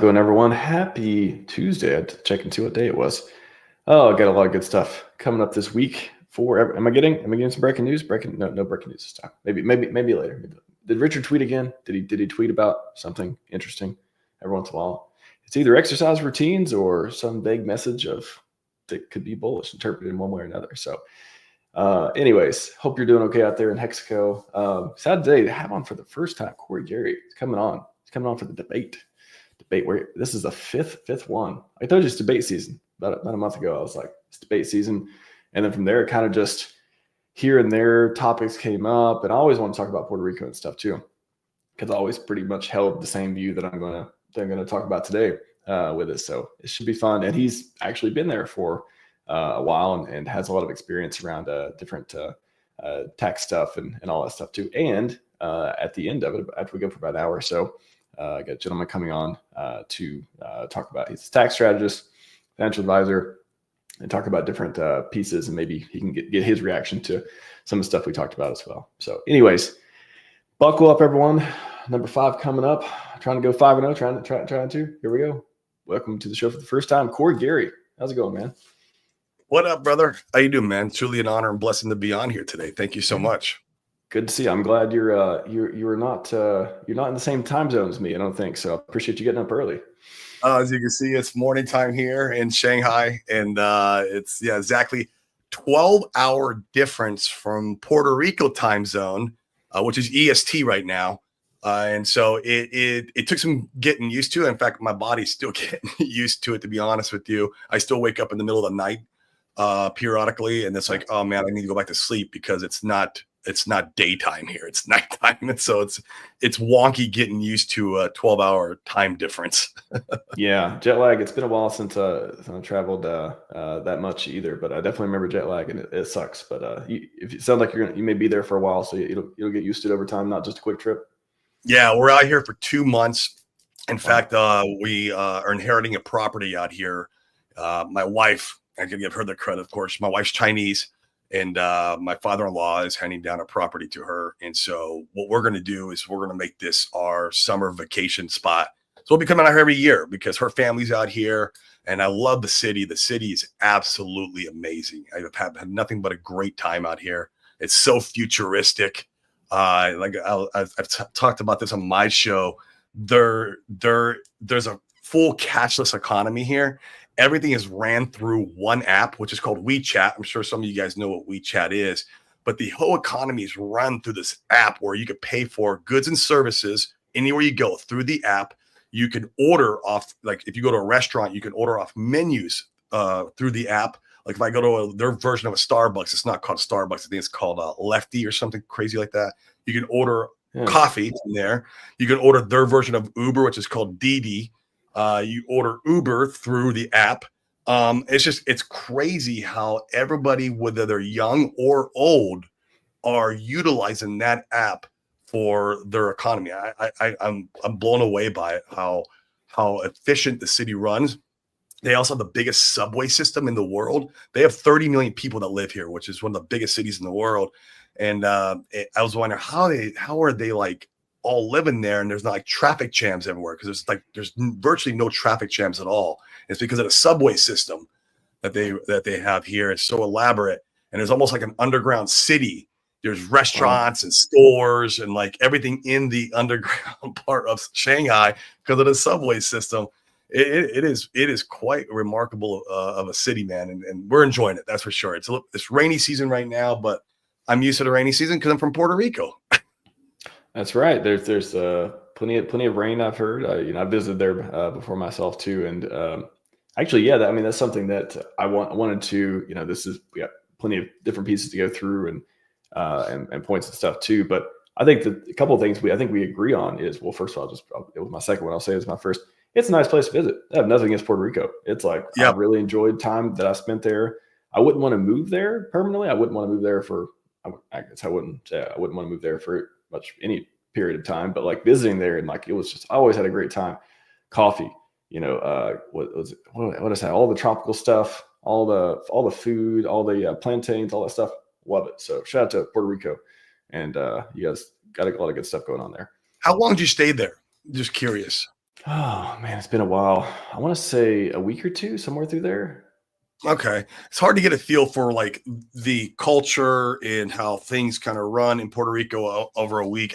going, everyone? Happy Tuesday. I had to check and see what day it was. Oh, I got a lot of good stuff coming up this week. Am I getting some breaking news? No breaking news this time. Maybe later. Did Richard tweet again? Did he tweet about something interesting every once in a while? It's either exercise routines or some vague message that could be bullish, interpreted in one way or another. So, anyways, hope you're doing okay out there in Hexaco. Sad today to have on for the first time Corey Geary. He's coming on. He's coming on for the debate where this is the fifth one. I told you it's debate season about a month ago. I was like, it's debate season. And then from there, it kind of just here and there topics came up. And I always want to talk about Puerto Rico and stuff too, because I always pretty much held the same view that I'm going to talk about today with it. So it should be fun. And he's actually been there for a while and has a lot of experience around different tax stuff and all that stuff too. And at the end of it, after we go for about an hour or so, I got a gentleman coming on to talk about, he's a tax strategist, financial advisor, and talk about different pieces, and maybe he can get his reaction to some of the stuff we talked about as well. So anyways, buckle up, everyone. Number 5 coming up. Trying to go 5-0, trying to. Here we go. Welcome to the show for the first time, Corey Geary. How's it going, man? What up, brother? How you doing, man? Truly an honor and blessing to be on here today. Thank you so much. Good to see you. I'm glad you're not in the same time zone as me. I don't think so. I appreciate you getting up early. As you can see, it's morning time here in Shanghai, and it's exactly 12-hour difference from Puerto Rico time zone, which is EST right now. And so it took some getting used to. In fact, my body's still getting used to it, to be honest with you. I still wake up in the middle of the night periodically, and it's like, oh man, I need to go back to sleep because it's not daytime here, it's nighttime. And so it's wonky getting used to a 12-hour time difference. Yeah, jet lag. It's been a while since I traveled that much either, but I definitely remember jet lag, and it sucks. But if it sounds like you may be there for a while, so you'll get used to it over time, not just a quick trip. Yeah, we're out here for 2 months. In fact, we are inheriting a property out here. My wife, I can give her the credit, of course. My wife's Chinese, and my father-in-law is handing down a property to her. And so what we're going to do is we're going to make this our summer vacation spot. So we'll be coming out here every year because her family's out here, and I love the city. The city is absolutely amazing. I've had nothing but a great time out here. It's so futuristic. I've talked about this on my show. There's a full cashless economy here. Everything is ran through one app, which is called WeChat. I'm sure some of you guys know what WeChat is, but the whole economy is run through this app where you could pay for goods and services anywhere you go through the app. You can order off, like if you go to a restaurant, you can order off menus through the app. Like if I go to their version of a Starbucks, it's not called Starbucks. I think it's called Lefty or something crazy like that. You can order coffee in there. You can order their version of Uber, which is called Didi. You order Uber through the app. It's crazy how everybody, whether they're young or old, are utilizing that app for their economy. I'm blown away by it, how efficient the city runs. They also have the biggest subway system in the world. They have 30 million people that live here, which is one of the biggest cities in the world. And I was wondering how are they like all living there, and there's not like traffic jams everywhere, because there's virtually no traffic jams at all. It's because of the subway system that they have here. It's so elaborate, and there's almost like an underground city. There's restaurants and stores and like everything in the underground part of Shanghai because of the subway system. It is quite remarkable of a city, man, and we're enjoying it. That's for sure. It's rainy season right now, but I'm used to the rainy season because I'm from Puerto Rico. That's right. There's plenty of rain. I've heard. I visited there before myself too, and actually, yeah. That's something that I wanted to. We got plenty of different pieces to go through and points and stuff too. But I think that a couple of things we agree on is, well, first of all, it was my second one. I'll say it's my first. It's a nice place to visit. I have nothing against Puerto Rico. It's like, I really enjoyed time that I spent there. I wouldn't want to move there permanently. I wouldn't want to move there I wouldn't want to move there for any period of time, but like visiting there, and like, it was just, I always had a great time. Coffee, what is that? All the tropical stuff, all the food, all the plantains, all that stuff. Love it. So shout out to Puerto Rico, and you guys got a lot of good stuff going on there. How long did you stay there? Just curious. Oh man, it's been a while. I want to say a week or two, somewhere through there. Okay. It's hard to get a feel for like the culture and how things kind of run in Puerto Rico over a week.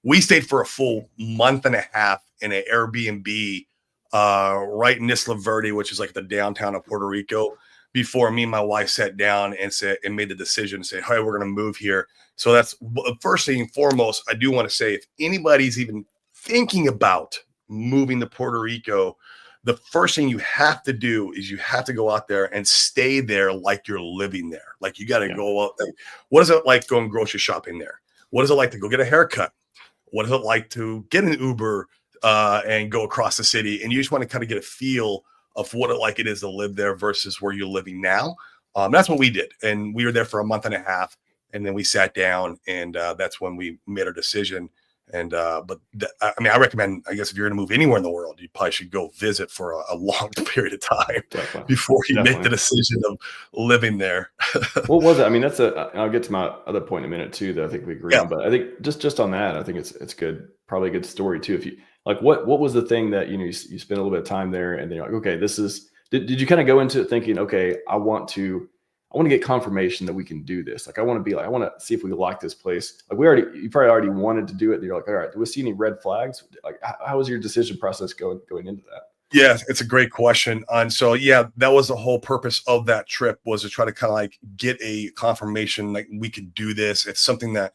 We stayed for a full month and a half in an Airbnb right in Isla Verde, which is like the downtown of Puerto Rico, before me and my wife sat down and said and made the decision to say, hey, we're going to move here. So that's first thing and foremost. I do want to say if anybody's even thinking about moving to Puerto Rico, the first thing you have to do is you have to go out there and stay there like you're living there. Like you got to Yeah. go out. Like, what is it like going grocery shopping there? What is it like to go get a haircut? What is it like to get an Uber and go across the city? And you just want to kind of get a feel of what it is to live there versus where you're living now. That's what we did. And we were there for a month and a half. And then we sat down and that's when we made our decision. And I mean, I recommend, I guess, if you're going to move anywhere in the world, you probably should go visit for a long period of time Definitely. before you make the Definitely. decision of living there. What was it? I mean, I'll get to my other point in a minute too that I think we agree Yeah. on. But I think just on that, I think it's good. Probably a good story too. If you like, what was the thing that you spent a little bit of time there, and then you're like, okay, this is. Did you kind of go into it thinking, okay, I want to get confirmation that we can do this. Like, I want to see if we like this place. Like, you probably already wanted to do it. And you're like, all right, do we see any red flags? Like, how was your decision process going into that? Yeah, it's a great question. And so, yeah, that was the whole purpose of that trip was to try to kind of like get a confirmation like we could do this. It's something that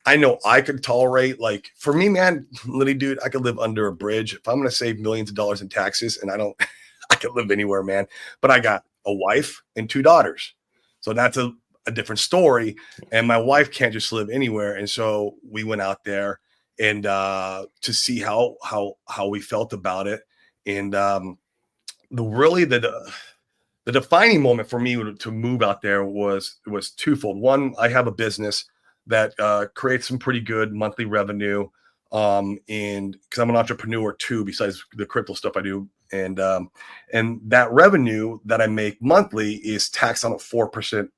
I know I could tolerate. Like for me, man, literally, dude, I could live under a bridge. If I'm going to save millions of dollars in taxes and I could live anywhere, man. But I got a wife and two daughters. So that's a different story. And my wife can't just live anywhere. And so we went out there and to see how we felt about it. And the defining moment for me to move out there was twofold. One, I have a business that creates some pretty good monthly revenue, and because I'm an entrepreneur too, besides the crypto stuff I do, and that revenue that I make monthly is taxed on a 4%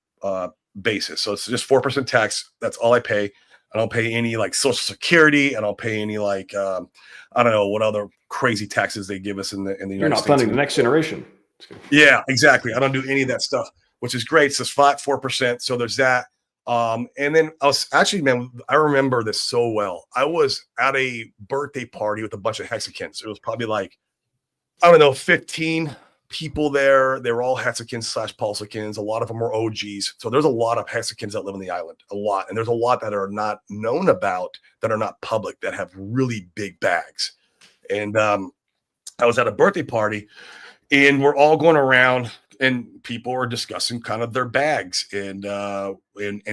basis. So it's just 4% tax. That's all I pay. I don't pay any like Social Security. I don't pay any like I don't know what other crazy taxes they give us in the You're United not States. funding the next generation. Yeah, exactly. I don't do any of that stuff, which is great. So it's flat 4%. So there's that. And then I was actually, man, I remember this so well. I was at a birthday party with a bunch of Hexicans. It was probably like, I don't know, 15 people there. They were all Hexicans / Pulsicans. A lot of them were OGs. So there's a lot of Hexicans that live on the island, a lot. And there's a lot that are not known about, that are not public, that have really big bags. And I was at a birthday party and we're all going around and people are discussing kind of their bags and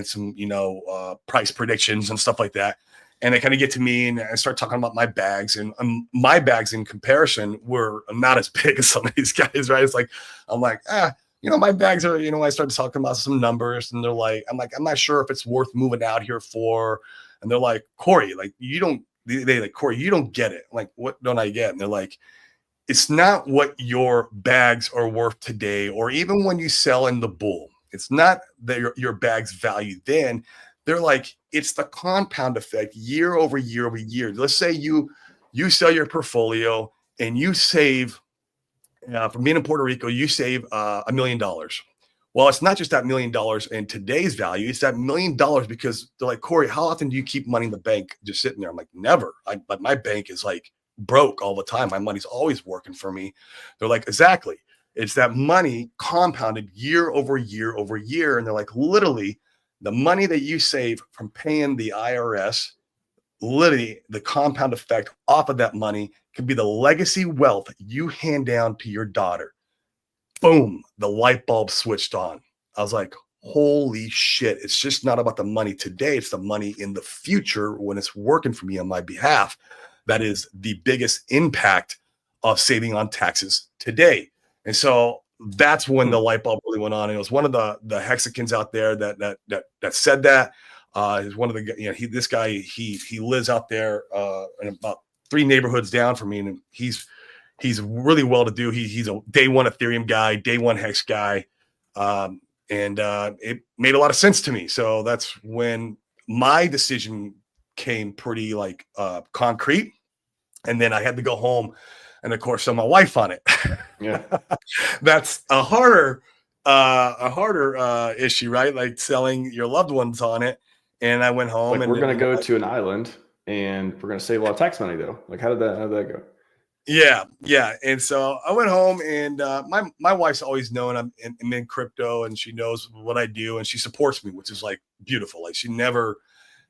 some price predictions and stuff like that, and they kind of get to me and I start talking about my bags, and my bags in comparison were not as big as some of these guys, right? It's like I'm like my bags are, I started talking about some numbers and they're like, I'm not sure if it's worth moving out here for, and they're like, Corey, like you don't, they like, Corey, you don't get it. I'm like, what don't I get? And they're like, it's not what your bags are worth today, or even when you sell in the bull. It's not that your bag's value then. They're like, it's the compound effect year over year over year. Let's say you sell your portfolio and you save, from being in Puerto Rico, you save $1 million. Well, it's not just that $1 million in today's value. It's that $1 million because they're like, Corey, how often do you keep money in the bank just sitting there? I'm like, never. But my bank is like broke all the time. My money's always working for me. They're like, exactly. It's that money compounded year over year over year. And they're like, literally, the money that you save from paying the IRS, literally the compound effect off of that money could be the legacy wealth you hand down to your daughter. Boom, the light bulb switched on. I was like, holy shit. It's just not about the money today. It's the money in the future when it's working for me on my behalf. That is the biggest impact of saving on taxes today. And so that's when the light bulb really went on. And it was one of the Hexicans out there that said that. He's one of the, this guy, he lives out there in about 3 neighborhoods down from me. And he's really well to do. He's a day one Ethereum guy, day one Hex guy. And it made a lot of sense to me. So that's when my decision came pretty like concrete. And then I had to go home. and of course, sell my wife on it. Yeah. That's a harder issue, right? Like selling your loved ones on it. And I went home Like and we're going to go to an island and we're going to save a lot of tax money though. Like how did that go? yeah. And so I went home and my wife's always known I'm in crypto, and she knows what I do, and she supports me, which is like beautiful. Like she never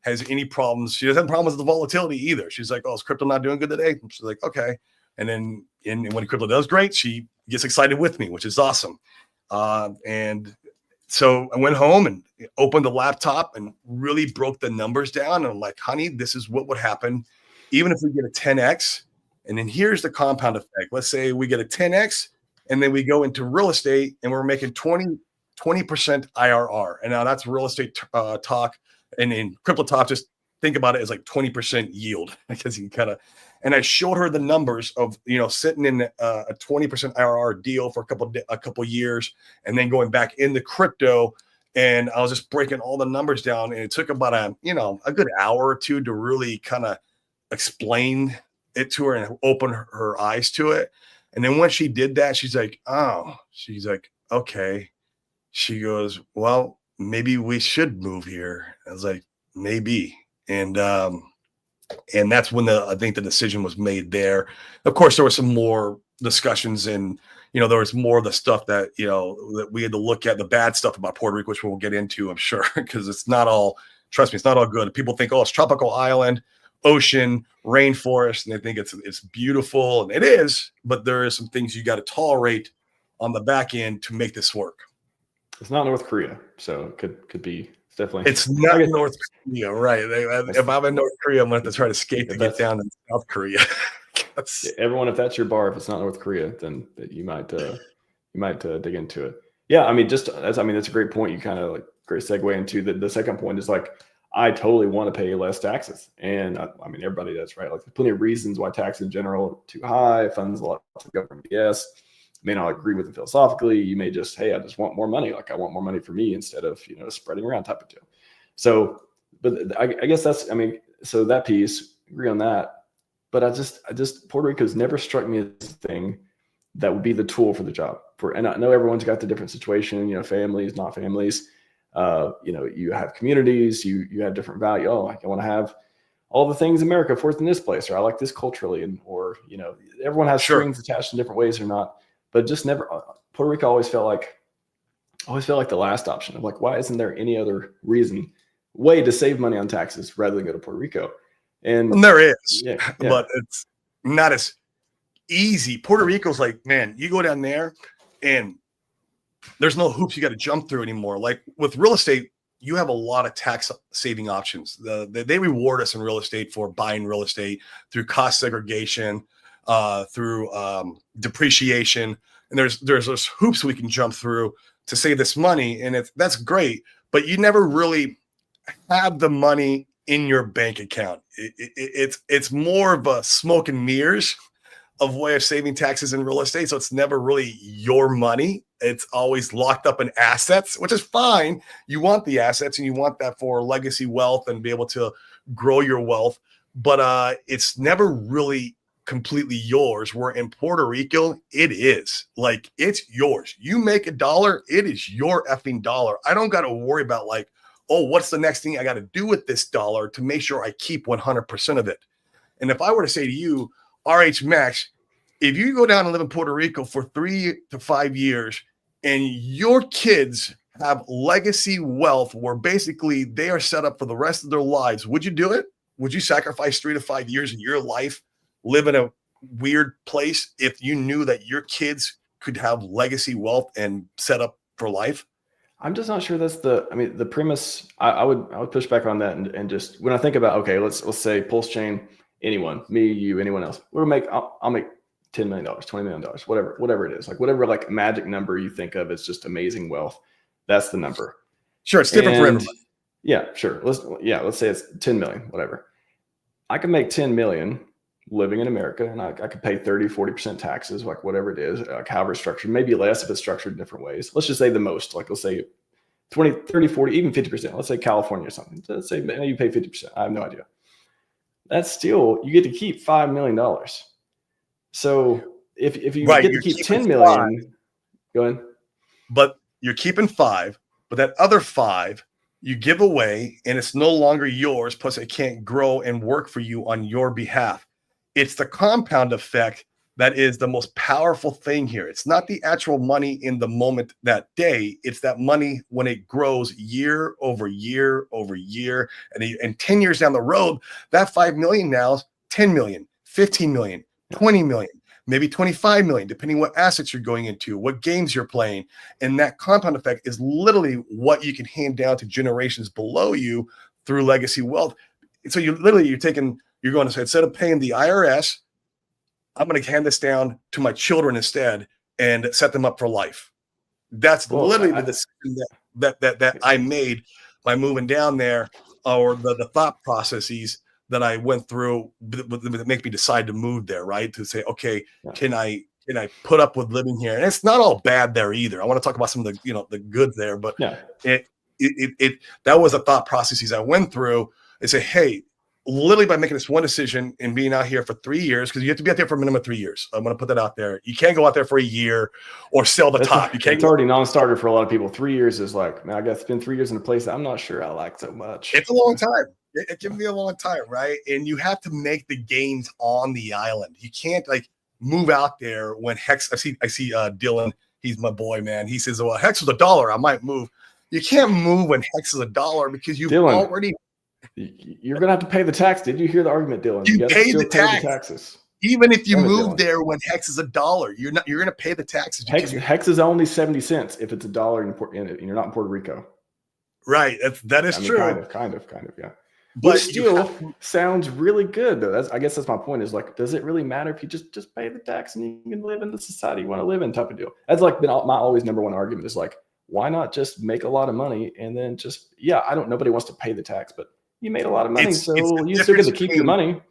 has any problems. She doesn't have problems with the volatility either. She's like, "Oh, is crypto not doing good today?" And she's like, "Okay." And then when crypto does great, she gets excited with me, which is awesome. And so I went home and opened the laptop and really broke the numbers down. And I'm like, honey, this is what would happen even if we get a 10x. And then here's the compound effect. Let's say we get a 10x and then we go into real estate and we're making 20% IRR. And now that's real estate talk. And in crypto talk, just think about it as like 20% yield, because you kind of, and I showed her the numbers of, sitting in a 20% IRR deal for a couple years and then going back into crypto. And I was just breaking all the numbers down. And it took about a good hour or two to really kind of explain it to her and open her eyes to it. And then when she did that, she's like, okay. She goes, well, maybe we should move here. I was like, maybe. And that's when I think the decision was made there. Of course, there were some more discussions, and there was more of the stuff that that we had to look at, the bad stuff about Puerto Rico, which we'll get into, I'm sure, because it's not all. Trust me, it's not all good. People think, oh, it's tropical island, ocean, rainforest, and they think it's beautiful, and it is. But there are some things you got to tolerate on the back end to make this work. It's not North Korea, so it could be. Definitely. It's not North Korea, right? If I'm in North Korea, I'm going to have to try to skate to get down to South Korea. Everyone, if that's your bar, if it's not North Korea, then you might dig into it. Yeah, I mean, that's a great point. You kind of like great segue into the second point is like, I totally want to pay less taxes, and I mean everybody does, right? Like there's plenty of reasons why taxes in general are too high, funds a lot of government. Yes. May not agree with it philosophically. You may just, hey, I just want more money. Like I want more money for me instead of, spreading around type of deal. So, but I guess so that piece, agree on that. But I just Puerto Rico's never struck me as a thing that would be the tool for the job. And I know everyone's got the different situation, families, not families. You have communities, you have different value. Oh, I want to have all the things America affords in this place, or I like this culturally, or everyone has strings attached in different ways or not. But just never, Puerto Rico always felt like the last option of like, why isn't there any other way to save money on taxes rather than go to Puerto Rico? And there is, but it's not as easy. Puerto Rico's like, man, you go down there and there's no hoops you got to jump through anymore. Like with real estate, you have a lot of tax saving options. They reward us in real estate for buying real estate through cost segregation, through depreciation, and there's those hoops we can jump through to save this money, and that's great. But you never really have the money in your bank account. It's more of a smoke and mirrors of way of saving taxes in real estate. So it's never really your money. It's always locked up in assets, which is fine. You want the assets and you want that for legacy wealth and be able to grow your wealth. But it's never really completely yours. Where in Puerto Rico, it is like, it's yours. You make $1, it is your effing dollar. I don't got to worry about like, oh, what's the next thing I got to do with this dollar to make sure I keep 100% of it. And if I were to say to you, RHMax, if you go down and live in Puerto Rico for 3 to 5 years and your kids have legacy wealth where basically they are set up for the rest of their lives, would you do it? Would you sacrifice 3 to 5 years of your life, live in a weird place if you knew that your kids could have legacy wealth and set up for life? I'm just not sure that's the premise. I would push back on that and just, when I think about, okay, let's say PulseChain, anyone, me, you, anyone else, I'll make $10 million, $20 million, whatever it is, like whatever like magic number you think of, it's just amazing wealth. That's the number. Sure. It's different for everybody. Yeah, sure. Let's say it's 10 million, whatever. I can make 10 million living in America, and I could pay 30-40% taxes, like whatever it is, like however it's structured, maybe less if it's structured in different ways. Let's just say the most, like let's say 20, 30, 40, even 50%. Let's say California or something. Let's say you pay 50%. I have no idea. That's still, you get to keep $5 million. So if you Right, get to you're keep keeping 10 5, million, go ahead. but you're keeping 5, but that other 5 you give away, and it's no longer yours. Plus, it can't grow and work for you on your behalf. It's the compound effect that is the most powerful thing here. It's not the actual money in the moment that day. It's that money when it grows year over year over year. And 10 years down the road, that 5 million now is 10 million, 15 million, 20 million, maybe 25 million, depending what assets you're going into, what games you're playing. And that compound effect is literally what you can hand down to generations below you through legacy wealth. So you're going to say, instead of paying the IRS, I'm going to hand this down to my children instead and set them up for life. That's literally the decision that I made by moving down there, or the thought processes that I went through that make me decide to move there, right? To say, okay, can I put up with living here? And it's not all bad there either. I want to talk about some of the good there, but that was the thought processes I went through. I say, hey, literally by making this one decision and being out here for 3 years, because you have to be out there for a minimum of 3 years. I'm going to put that out there. You can't go out there for a year or sell the top. It's already non-starter for a lot of people. 3 years is like, man, I got to spend 3 years in a place that I'm not sure I like so much. It's a long time. It can be a long time, right? And you have to make the gains on the island. You can't like move out there when Hex. I see Dylan. He's my boy, man. He says, well, Hex was $1. I might move. You can't move when Hex is $1 because you've already. You're gonna have to pay the tax. Did you hear the argument, Dylan? You pay the taxes. Even if you move there when Hex is $1, you're gonna pay the taxes. Hex is only 70 cents if it's $1 and you're not in Puerto Rico. Right. That is true. Kind of, yeah. But still sounds really good though. I guess that's my point. Is like, does it really matter if you just pay the tax and you can live in the society you want to live in? Type of deal. That's like been my always number one argument. Is like, why not just make a lot of money and then just nobody wants to pay the tax, but you made a lot of money, so you still get to keep your money.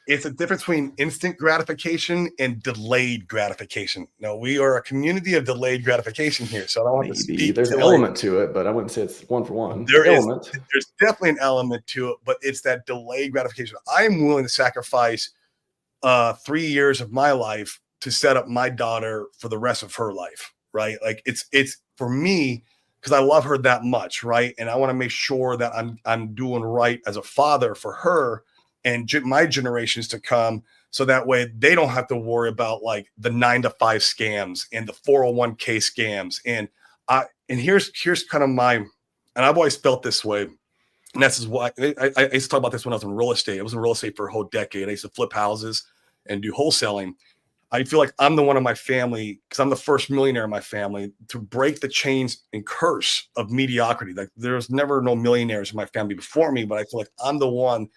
It's a difference between instant gratification and delayed gratification. Now, we are a community of delayed gratification here, so I don't want to speak. There's an element to it, but I wouldn't say it's one for one. There's definitely an element to it, but it's that delayed gratification. I'm willing to sacrifice 3 years of my life to set up my daughter for the rest of her life, right? Like it's for me, because I love her that much, right? And I want to make sure that I'm doing right as a father for her and my generations to come, so that way they don't have to worry about like the 9-to-5 scams and the 401k scams. And here's kind of and I've always felt this way. And this is why I used to talk about this when I was in real estate. I was in real estate for a whole decade. I used to flip houses and do wholesaling. I feel like I'm the one in my family, because I'm the first millionaire in my family, to break the chains and curse of mediocrity. Like there's never no millionaires in my family before me, but I feel like I'm the one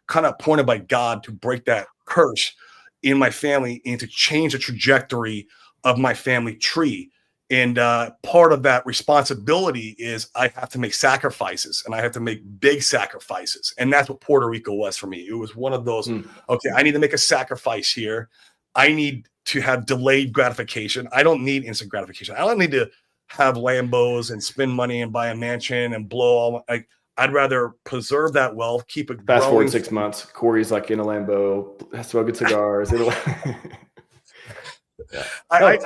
kind of appointed by God to break that curse in my family and to change the trajectory of my family tree. And part of that responsibility is I have to make sacrifices, and I have to make big sacrifices. And that's what Puerto Rico was for me. It was one of those, okay, I need to make a sacrifice here. I need to have delayed gratification. I don't need instant gratification. I don't need to have Lambos and spend money and buy a mansion and blow all I'd rather preserve that wealth, keep it Fast growing. forward 6 months, Corey's like in a Lambo, smoking cigars. I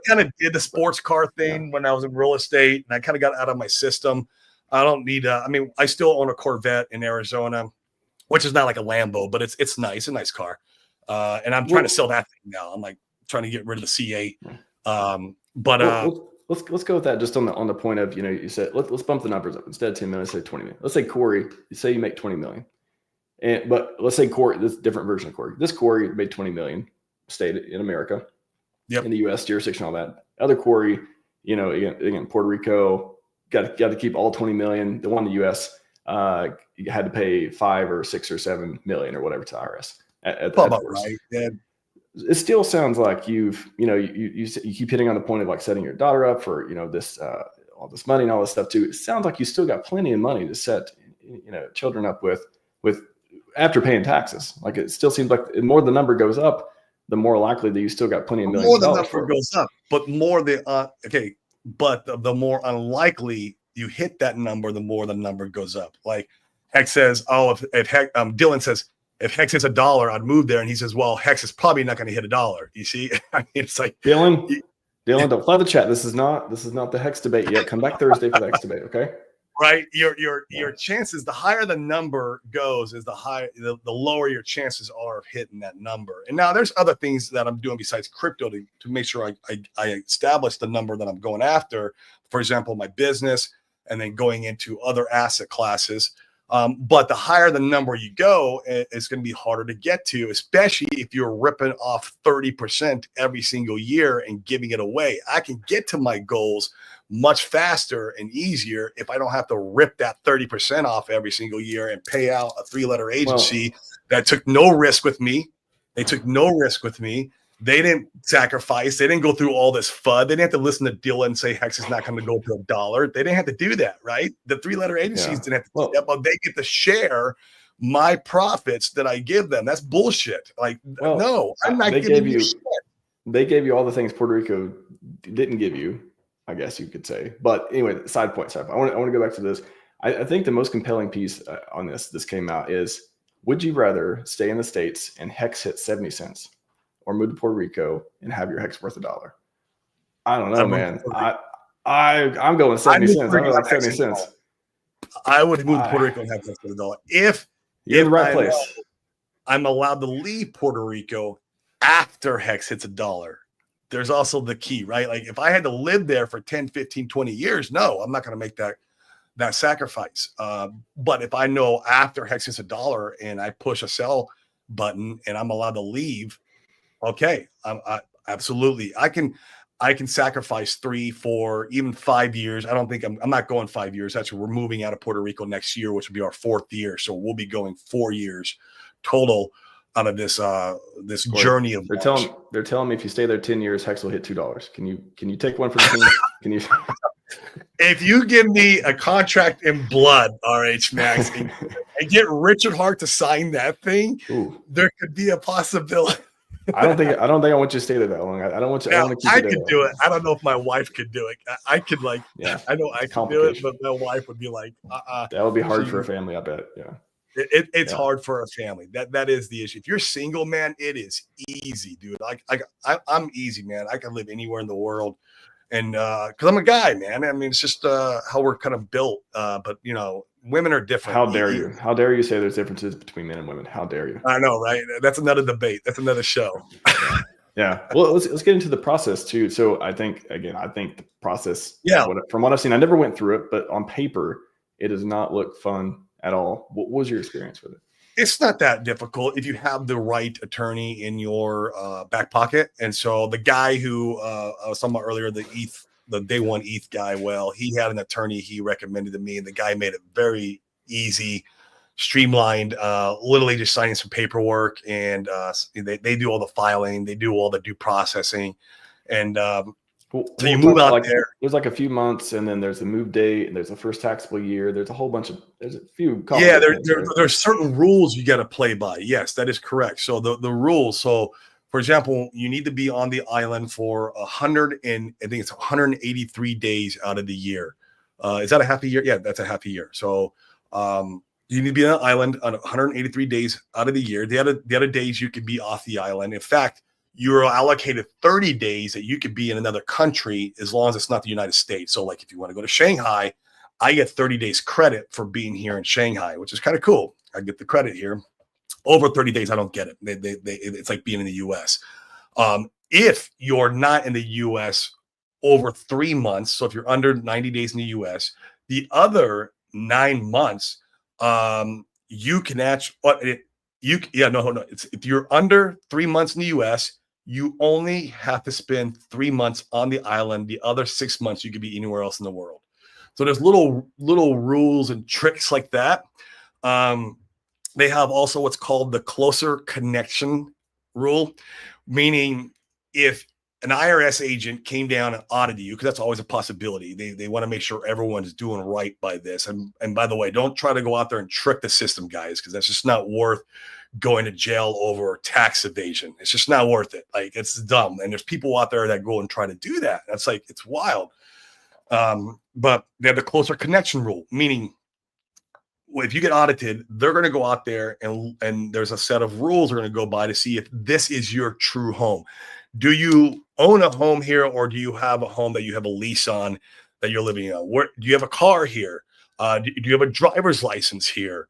kind of did the sports car thing when I was in real estate, and I kind of got out of my system. I don't need I still own a Corvette in Arizona, which is not like a Lambo, but it's nice, a nice car. And I'm trying to sell that thing now. I'm like trying to get rid of the C8. Let's go with that just on the point of, you said, let's bump the numbers up. Instead of 10 million, say 20 million. Let's say Corey, you say you make 20 million. But let's say Corey, this different version of Corey. This Corey made 20 million, stayed in America, in the US jurisdiction, all that. Other Corey, again, Puerto Rico, got to keep all 20 million. The one in the US, you had to pay 5 or 6 or 7 million or whatever to IRS. Right. Yeah. It still sounds like you keep hitting on the point of like setting your daughter up for this all this money and all this stuff too. It sounds like you still got plenty of money to set children up with after paying taxes. Like it still seems like the more the number goes up, the more likely that you still got plenty of millions. More the number goes up, but more the more unlikely you hit that number, the more the number goes up. Like Heck says, if Dylan says, if Hex hits $1, I'd move there. And he says, well, Hex is probably not going to hit $1. You see, I mean, it's like Dylan, don't fly the chat. This is not the Hex debate yet. Come back Thursday for the Hex debate, okay? Right. Your chances, the higher the number goes, is the lower your chances are of hitting that number. And now there's other things that I'm doing besides crypto to make sure I establish the number that I'm going after. For example, my business, and then going into other asset classes. But the higher the number you go, it's going to be harder to get to, especially if you're ripping off 30% every single year and giving it away. I can get to my goals much faster and easier if I don't have to rip that 30% off every single year and pay out a 3-letter agency that took no risk with me. They took no risk with me. They didn't sacrifice. They didn't go through all this FUD. They didn't have to listen to Dylan and say Hex is not going to go to $1. They didn't have to do that, right? The 3-letter agencies didn't have to do that, but they get to share my profits that I give them. That's bullshit. Like, no, I'm not giving you shit. They gave you all the things Puerto Rico didn't give you, I guess you could say. But anyway, side point. I want to go back to this. I think the most compelling piece on this came out is, would you rather stay in the States and Hex hit 70 cents or move to Puerto Rico and have your Hex worth $1? I don't know, man. I'm going 70 cents. I'm like 70 cents. I would move to Puerto Rico and have Hex worth $1. If you're in the right place. I'm allowed to leave Puerto Rico after Hex hits $1. There's also the key, right? Like if I had to live there for 10, 15, 20 years, no, I'm not going to make that sacrifice. But if I know after Hex hits $1 and I push a sell button and I'm allowed to leave, okay, I absolutely. I can sacrifice 3, 4, even 5 years. I don't think I'm not going 5 years. Actually, we're moving out of Puerto Rico next year, which will be our 4th year. So we'll be going 4 years total out of this journey of. They're telling me if you stay there 10 years, Hex will hit $2. Can you take one for the team? Can you? If you give me a contract in blood, RHMax, and get Richard Hart to sign that thing, there could be a possibility. I don't think I want you to stay there that long. I don't want you. I could do it. I don't know if my wife could do it. I could I know I could do it, but my wife would be like, That would be hard for a family, I bet. Yeah. It's hard for a family. That is the issue. If you're single, man, it is easy, dude. I'm easy, man. I can live anywhere in the world, and because I'm a guy, man. I mean, it's just how we're kind of built. But women are different. How dare you? How dare you say there's differences between men and women? How dare you? I know, right? That's another debate. That's another show. Yeah. Well, let's get into the process too. So I think the process. Yeah. From what I've seen, I never went through it, but on paper, it does not look fun at all. What was your experience with it? It's not that difficult if you have the right attorney in your back pocket. And so the guy who I was talking about earlier, the day one ETH guy, he had an attorney he recommended to me, and the guy made it very easy, streamlined, literally just signing some paperwork, and they do all the filing, they do all the due processing, and so you move out there. There's like a few months, and then there's the move date, and there's the first taxable year. There's a few. Yeah, there's certain rules you got to play by. Yes, that is correct. So the rules. So for example, you need to be on the island for 183 days out of the year. Is that a half a year? Yeah, that's a half a year. So you need to be on the island on 183 days out of the year. The other days you could be off the island. In fact, you're allocated 30 days that you could be in another country as long as it's not the United States. So like if you want to go to Shanghai, I get 30 days credit for being here in Shanghai, which is kind of cool. I get the credit here. Over 30 days, I don't get it. It's like being in the U.S. If you're not in the U.S. over 3 months, so if you're under 90 days in the U.S., the other 9 months, you can actually if you're under 3 months in the U.S., you only have to spend 3 months on the island. The other 6 months, you could be anywhere else in the world. So there's little rules and tricks like that. They have also what's called the closer connection rule, meaning if an IRS agent came down and audited you, because that's always a possibility. They want to make sure everyone's doing right by this. And by the way, don't try to go out there and trick the system, guys, because that's just not worth going to jail over tax evasion. It's just not worth it. Like, it's dumb. And there's people out there that go and try to do that. That's like, it's wild. But they have the closer connection rule, meaning if you get audited, they're going to go out there and there's a set of rules they're going to go by to see if this is your true home. Do you own a home here, or do you have a home that you have a lease on that you're living on? Where do you have a car here? Do you have a driver's license here?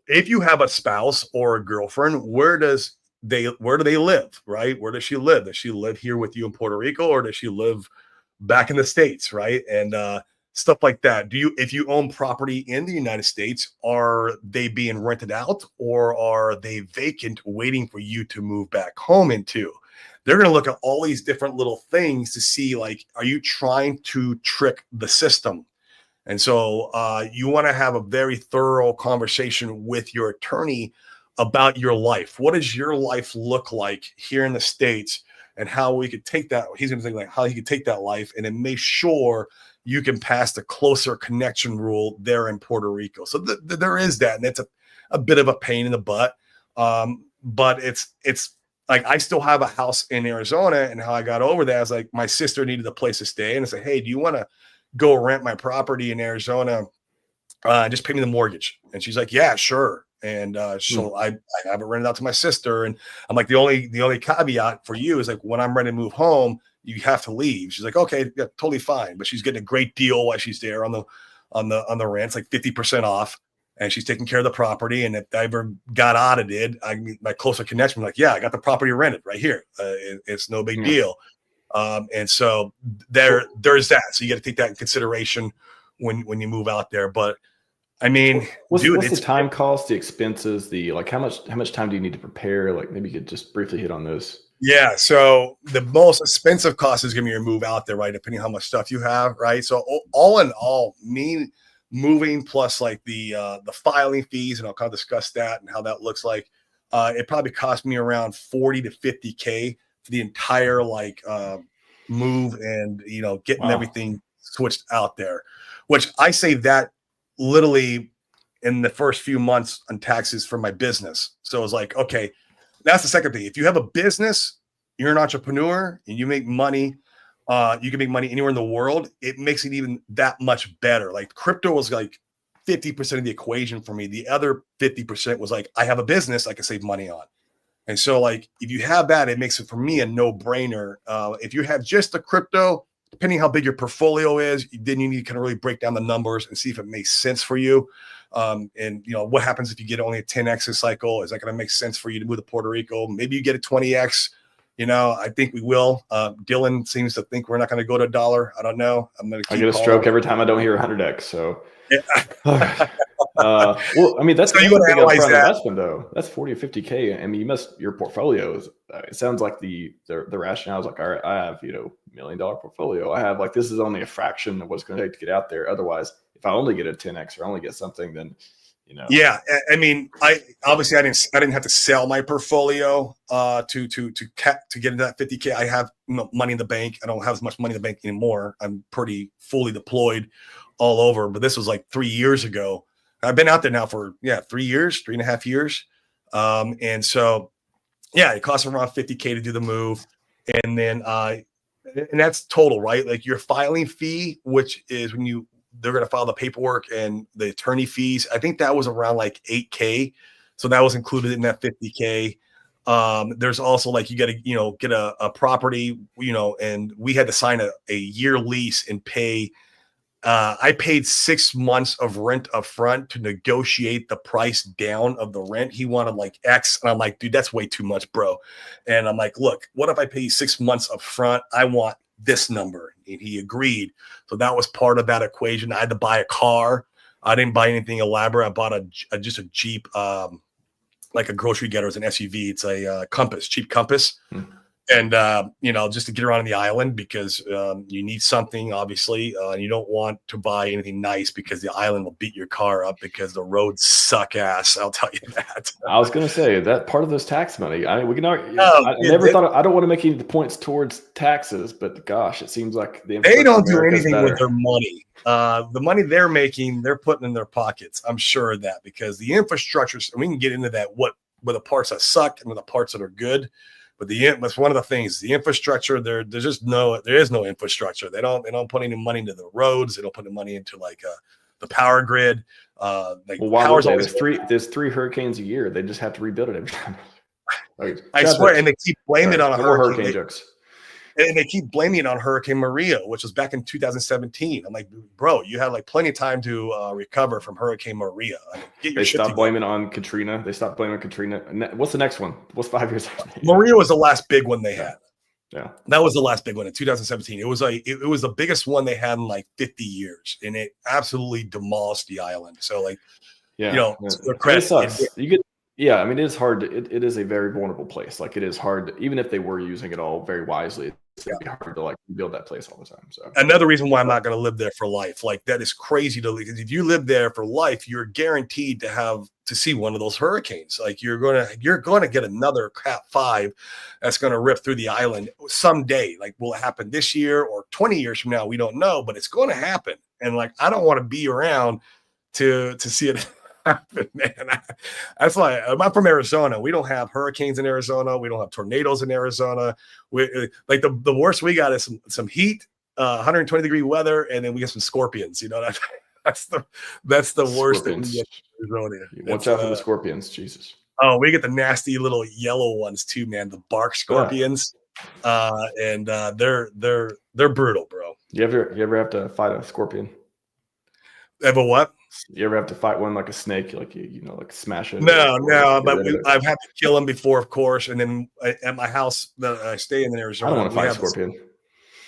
If you have a spouse or a girlfriend, where do they live? Right? Where does she live? Does she live here with you in Puerto Rico, or does she live back in the States? Right? And stuff like that. If you own property in the United States, are they being rented out, or are they vacant waiting for you to move back home into? They're going to look at all these different little things to see, like, are you trying to trick the system? And so you want to have a very thorough conversation with your attorney about your life. What does your life look like here in the States, and how we could take that? He's going to think like how he could take that life and then make sure you can pass the closer connection rule there in Puerto Rico. So there is that, and it's a bit of a pain in the butt. But it's like, I still have a house in Arizona, and how I got over that is like, my sister needed a place to stay, and I said, hey, do you want to go rent my property in Arizona? Just pay me the mortgage. And she's like, yeah, sure. And so I have it rented out to my sister, and I'm like, the only caveat for you is like, when I'm ready to move home, you have to leave. She's like, okay, yeah, totally fine. But she's getting a great deal while she's there on the rent. It's like 50% off, and she's taking care of the property. And if I ever got audited, my closer connection was like, yeah, I got the property rented right here. It's no big deal. And so there's that. So you got to take that in consideration when you move out there. But I mean, what's the time cost, the expenses, like how much time do you need to prepare? Like, maybe you could just briefly hit on those. Yeah. So the most expensive cost is going to be your move out there, right? Depending on how much stuff you have, right? So all in all, me moving plus like the filing fees, and I'll kind of discuss that and how that looks like. It probably cost me around 40 to 50K for the entire move, and getting everything switched out there, which I say that literally in the first few months on taxes for my business. So it's like, okay, that's the second thing. If you have a business, you're an entrepreneur, and you make money, you can make money anywhere in the world. It makes it even that much better. Like, crypto was like 50% of the equation for me. The other 50% was like, I have a business I can save money on. And so, like, if you have that, it makes it, for me, a no-brainer. If you have just the crypto, depending how big your portfolio is, then you need to kind of really break down the numbers and see if it makes sense for you. And what happens if you get only a 10x cycle? Is that going to make sense for you to move to Puerto Rico? Maybe you get a 20x. I think we will. Dylan seems to think we're not going to go to $1. I don't know. I get a stroke every time I don't hear 100x. So, yeah. Well, I mean, that's a big upfront investment, though. That's 40 or 50K. I mean, your portfolio is. It sounds like the rationale is like, all right, I have $1 million portfolio. I have, like, this is only a fraction of what's going to take to get out there. Otherwise, if I only get a 10x or only get something, then Yeah, I mean, I didn't have to sell my portfolio to get into that 50K. I have money in the bank. I don't have as much money in the bank anymore. I'm pretty fully deployed all over. But this was like 3 years ago. I've been out there now for 3 years, 3.5 years. And so it costs around 50K to do the move, and then and that's total, right? Like, your filing fee, which is when they're going to file the paperwork and the attorney fees. I think that was around like 8K. So that was included in that 50K. There's also, like, you got to, get a property, and we had to sign a year lease and pay. I paid 6 months of rent up front to negotiate the price down of the rent. He wanted like X. And I'm like, dude, that's way too much, bro. And I'm like, look, what if I pay you 6 months up front? I want this number. And he agreed. So that was part of that equation. I had to buy a car. I didn't buy anything elaborate. I bought just a Jeep, like a grocery getter. It's an SUV. It's a cheap Compass. And, just to get around on the island, because you need something, obviously. And you don't want to buy anything nice, because the island will beat your car up, because the roads suck ass. I'll tell you that. I was going to say that part of this tax money. I mean, we can argue. I don't want to make any points towards taxes, but gosh, it seems like they don't do anything with their money. The money they're making, they're putting in their pockets. I'm sure of that, because the infrastructure, and we can get into that, with the parts that suck and with the parts that are good. But that's one of the things. The infrastructure, there is no infrastructure. They don't put any money into the roads. They don't put any money into like power grid. Like Well, why would power's they? always There's three hurricanes a year. They just have to rebuild it every time. Okay, I shout swear, out and they keep blaming it on a no more hurricane. hurricane jokes. And they keep blaming it on Hurricane Maria, which was back in 2017. I'm like, bro, you had like plenty of time to recover from Hurricane Maria. I mean, get your They shit stopped together. blaming on Katrina. They stopped blaming Katrina. What's the next one? What's 5 years after? Maria was the last big one they had. Yeah, that was the last big one in 2017. It was it was the biggest one they had in like 50 years, and it absolutely demolished the island. So like, yeah, you know, it sucks. You get, yeah. I mean, it is hard. It is a very vulnerable place. Like it is hard, even if they were using it all very wisely. It's gonna be hard to like build that place all the time. So another reason why I'm not going to live there for life. Like that is crazy to, because if you live there for life, you're guaranteed to see one of those hurricanes. Like you're going to get another Cat 5 that's going to rip through the island someday. Like will it happen this year or 20 years from now? We don't know, but it's going to happen. And like I don't want to be around to see it happen, man. That's why I'm from Arizona. We don't have hurricanes in Arizona. We don't have tornadoes in Arizona. We like the worst we got is some heat, 120-degree weather, and then we get some scorpions. You know, that's the worst that we get in Arizona. Watch out for the scorpions, Jesus. Oh, we get the nasty little yellow ones too, man. The bark scorpions, and they're brutal, bro. You ever have to fight a scorpion? Ever what? You ever have to fight one like a snake, like you know, like smash it? No, but I've had to kill them before, of course. And then at my house that I stay in Arizona, I don't want to fight a scorpion.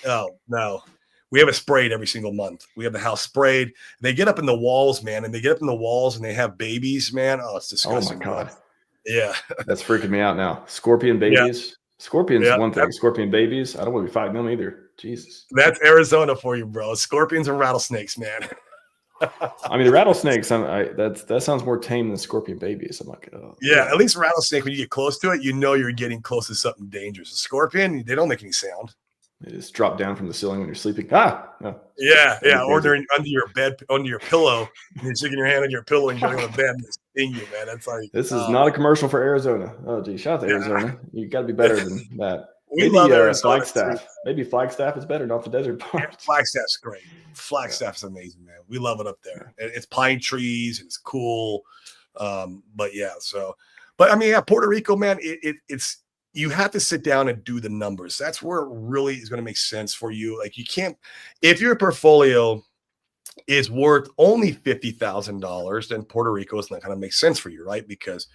Oh no, we have it sprayed every single month. We have the house sprayed. They get up in the walls, man, and they have babies, man. Oh, it's disgusting. Oh my god. Yeah, that's freaking me out now. Scorpion babies. Yeah. Scorpions, one thing. Scorpion babies. I don't want to be fighting them either. Jesus. That's Arizona for you, bro. Scorpions and rattlesnakes, man. I mean, the rattlesnakes. That sounds more tame than scorpion babies. I'm like, oh, yeah. At least rattlesnake, when you get close to it, you know you're getting close to something dangerous. A scorpion, they don't make any sound. They just drop down from the ceiling when you're sleeping. Ah, no. Yeah. Or they're under your bed, under your pillow, and you're sticking your hand on your pillow and you're going to bed and they sting you, man. That's like this is not a commercial for Arizona. Oh, geez, shout out to Arizona. You got to be better than that. We love Arizona. Flagstaff. Maybe Flagstaff is better, not the desert part. Yeah, Flagstaff's great. Flagstaff's amazing, man. We love it up there. It's pine trees and it's cool. But yeah, but I mean, yeah, Puerto Rico, man, it's you have to sit down and do the numbers. That's where it really is going to make sense for you. Like you can't, if your portfolio is worth only $50,000, then Puerto Rico is not going to make sense for you, right? Because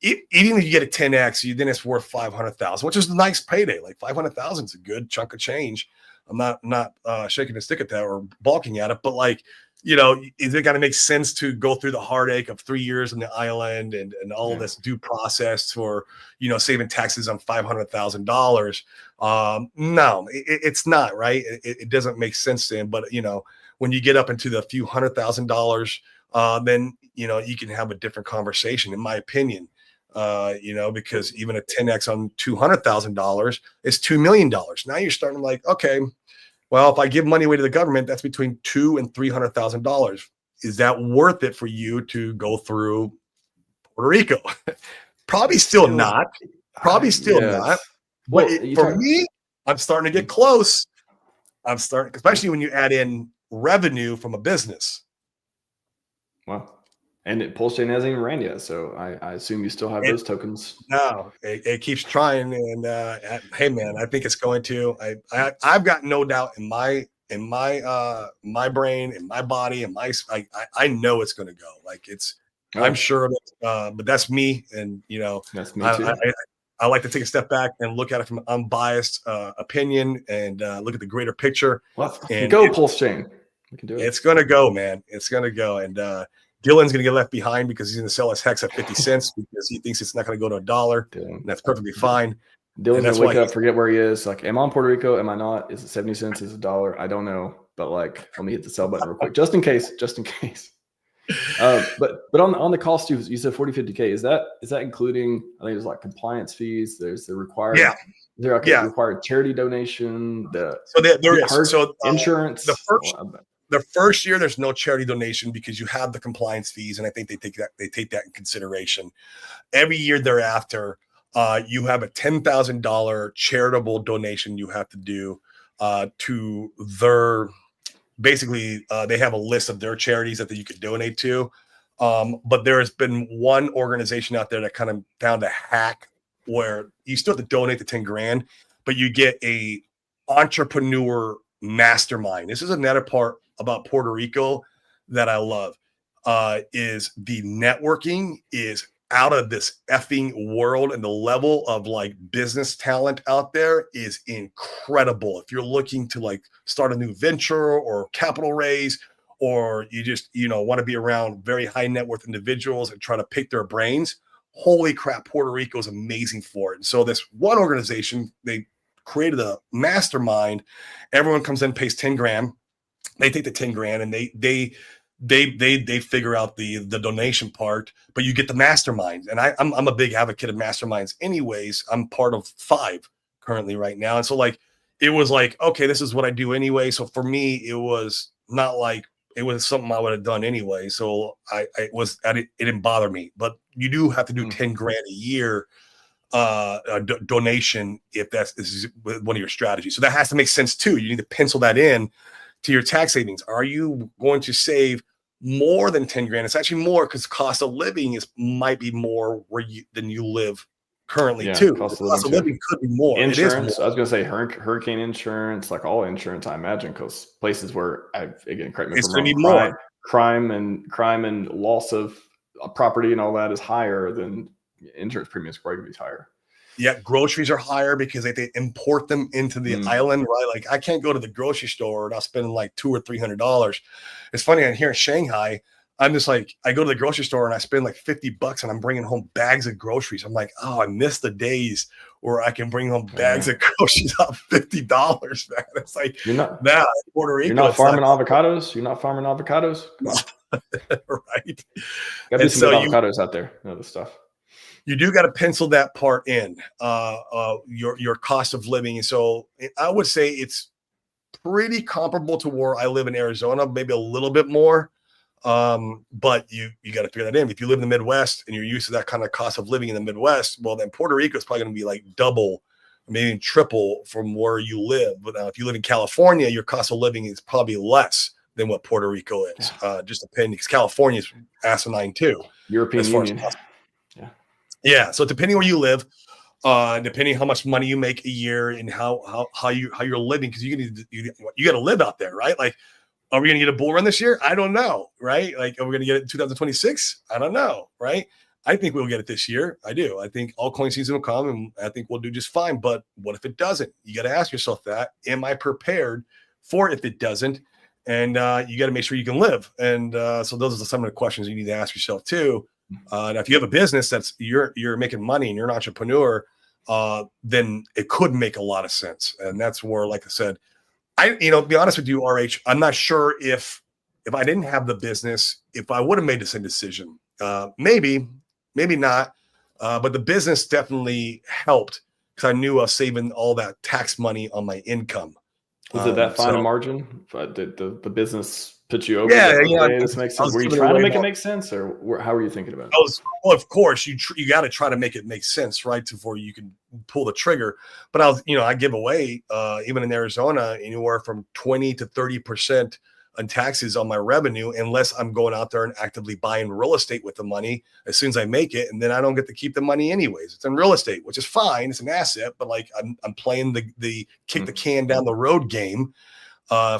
even if you get a 10x, then it's worth 500,000, which is a nice payday. Like 500,000 is a good chunk of change. I'm not shaking a stick at that or balking at it, but like, you know, is it going to make sense to go through the heartache of 3 years on the island and all this due process for, you know, saving taxes on $500,000? No, it's not, right. It doesn't make sense to him. But, you know, when you get up into the few $100,000, then, you know, you can have a different conversation, in my opinion. You know, because even a 10x on $200,000 is $2 million. Now you're starting like, okay, well, if I give money away to the government, that's between $200,000 and $300,000. Is that worth it for you to go through Puerto Rico? Probably still not. Probably still not. But for me, I'm starting to get close. I'm starting, especially when you add in revenue from a business. Wow. And PulseChain hasn't even ran yet, so I assume you still have those tokens. No, it keeps trying, and hey, man, I think it's going to. I've got no doubt in my brain, in my body, in I know it's going to go. Like I'm sure of it. But that's me, and you know, that's me too. I like to take a step back and look at it from an unbiased opinion and look at the greater picture. And go PulseChain. We can do it. It's going to go, man. It's going to go, and. Dylan's going to get left behind because he's going to sell his hex at 50 cents because he thinks it's not going to go to $1. And that's perfectly fine. Dylan's going to wake up, forget where he is. Like, am I on Puerto Rico? Am I not? Is it 70 cents? Is it $1? I don't know. But like, let me hit the sell button real quick, just in case. But on the cost, you said 40, 50K. Is that including, I think there's like compliance fees. There's the required, required charity donation. There is. So insurance. The first year, there's no charity donation because you have the compliance fees, and I think they take that in consideration. Every year thereafter, you have a $10,000 charitable donation you have to do to their basically they have a list of their charities that you could donate to. But there has been one organization out there that kind of found a hack where you still have to donate the 10 grand, but you get a entrepreneur mastermind. This is another part about Puerto Rico that I love, is the networking is out of this effing world, and the level of like business talent out there is incredible. If you're looking to like start a new venture or capital raise, or you just, want to be around very high net worth individuals and try to pick their brains, holy crap, Puerto Rico is amazing for it. And so this one organization, they created a mastermind. Everyone comes in, pays 10 grand. They take the 10 grand and they figure out the donation part, but you get the mastermind. And I'm a big advocate of masterminds anyways. I'm part of 5 currently right now. And so like, it was like, okay, this is what I do anyway. So for me, it was not like, it was something I would have done anyway. So it didn't bother me, but you do have to do 10 grand a year donation if this is one of your strategies. So that has to make sense too. You need to pencil that in to your tax savings. Are you going to save more than 10 grand? It's actually more because cost of living might be more than you live currently too. Cost of living could be more. Insurance. I was going to say hurricane insurance, like all insurance, I imagine, because places where again, correct me if I'm wrong, crime and loss of property and all that is higher than insurance premiums. Probably going to be higher. Yeah, groceries are higher because they import them into the island, right? Like I can't go to the grocery store and I'll spend like $200 or $300. It's funny, I'm here in Shanghai. I'm just like, I go to the grocery store and I spend like $50 and I'm bringing home bags of groceries. I'm like, oh, I miss the days where I can bring home bags of groceries off $50, man. It's like, now Puerto Rico. You're not farming avocados? You're not farming avocados? Right. Gotta be some good avocados out there, the stuff. You do got to pencil that part in, your cost of living. And so I would say it's pretty comparable to where I live in Arizona, maybe a little bit more. But you got to figure that in. If you live in the Midwest and you're used to that kind of cost of living in the Midwest, well, then Puerto Rico is probably going to be like double, maybe triple from where you live. But if you live in California, your cost of living is probably less than what Puerto Rico is. Just depending, because California is asinine too. European Union. Yeah. So depending where you live, depending how much money you make a year and how you're living, because you got to live out there, right? Like, are we going to get a bull run this year? I don't know, right? Like, are we going to get it in 2026? I don't know, right? I think we'll get it this year. I do. I think altcoin season will come, and I think we'll do just fine. But what if it doesn't? You got to ask yourself that. Am I prepared for if it doesn't? And you got to make sure you can live. And so those are some of the questions you need to ask yourself too. Now, if you have a business that's you're making money and you're an entrepreneur, then it could make a lot of sense. And that's where, like I said, to be honest with you, RH, I'm not sure if I didn't have the business, if I would have made the same decision. Maybe not. But the business definitely helped because I knew I was saving all that tax money on my income. Was it that fine a margin? Did the business put you over? Yeah, this makes sense. Were you trying to make it make sense, or how were you thinking about it? Well, of course, you got to try to make it make sense, right, before you can pull the trigger. But I give away even in Arizona anywhere from 20 to 30% on taxes on my revenue, unless I'm going out there and actively buying real estate with the money as soon as I make it, and then I don't get to keep the money anyways. It's in real estate, which is fine. It's an asset, but like I'm playing the kick the can down the road game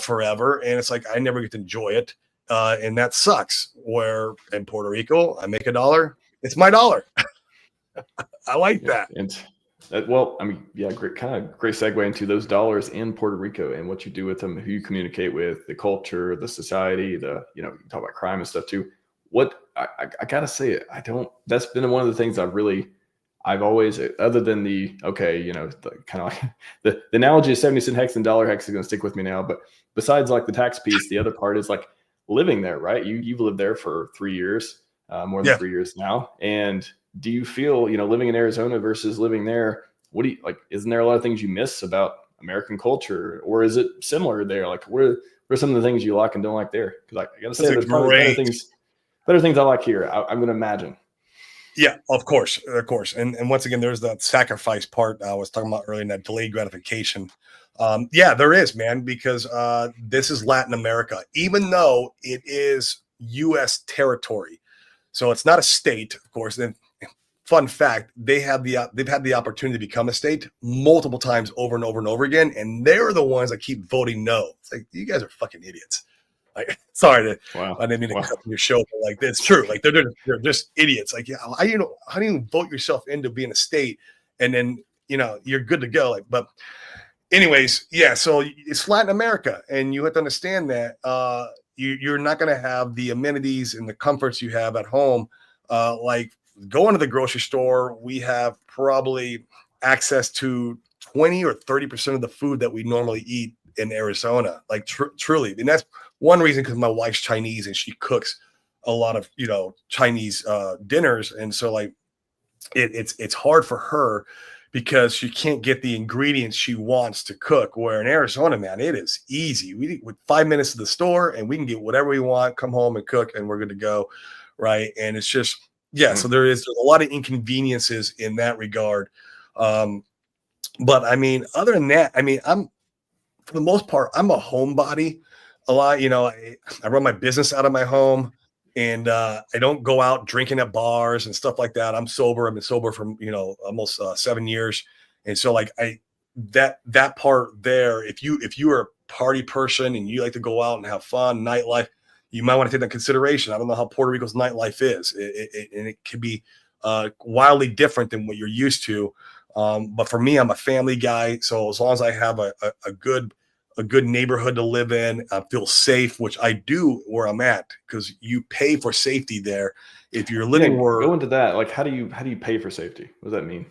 forever, and it's like I never get to enjoy it, and that sucks. Where in Puerto Rico, I make $1, it's my dollar. I like that. And well, I mean, yeah, great segue into those dollars in Puerto Rico and what you do with them, who you communicate with, the culture, the society, you talk about crime and stuff too. What I gotta say, that's been one of the things I've always, other than kind of like the analogy of 70-cent hex and dollar hex is going to stick with me now. But besides like the tax piece, the other part is like living there, right? You've lived there for 3 years, more than 3 years now. And do you feel, living in Arizona versus living there, what do you like? Isn't there a lot of things you miss about American culture, or is it similar there? Like, what are some of the things you like and don't like there? Because I got to say, there's probably better things I like here. I'm going to imagine. Yeah, of course. And once again, there's that sacrifice part I was talking about earlier, in that delayed gratification. Yeah, there is, man, because this is Latin America, even though it is U.S. territory. So it's not a state, of course. And fun fact, they've had the opportunity to become a state multiple times over and over and over again, and they're the ones that keep voting no. It's like, you guys are fucking idiots. Like, sorry, I didn't mean to cut your show, but like, it's true. Like, they're just idiots. Like, yeah, how do you vote yourself into being a state, and then you're good to go? Like, but anyways, yeah. So it's Latin America, and you have to understand that you're not going to have the amenities and the comforts you have at home. Like going to the grocery store, we have probably access to 20 or 30% of the food that we normally eat in Arizona. Like truly, and that's one reason, because my wife's Chinese and she cooks a lot of Chinese dinners, and so like it's hard for her because she can't get the ingredients she wants to cook. Where in Arizona, man, it is easy. With 5 minutes to the store and we can get whatever we want, come home and cook, and we're good to go, right? And it's just so there's a lot of inconveniences in that regard. But I mean, other than that, I mean, for the most part, I'm a homebody. A lot, I run my business out of my home, and I don't go out drinking at bars and stuff like that. I'm sober. I've been sober for almost 7 years, and so like that part there. If you are a party person and you like to go out and have fun, nightlife, you might want to take that into consideration. I don't know how Puerto Rico's nightlife is, and it could be wildly different than what you're used to. But for me, I'm a family guy, so as long as I have a good neighborhood to live in, feel safe, which I do where I'm at, because you pay for safety there. If you're living go into that, like how do you pay for safety? What does that mean?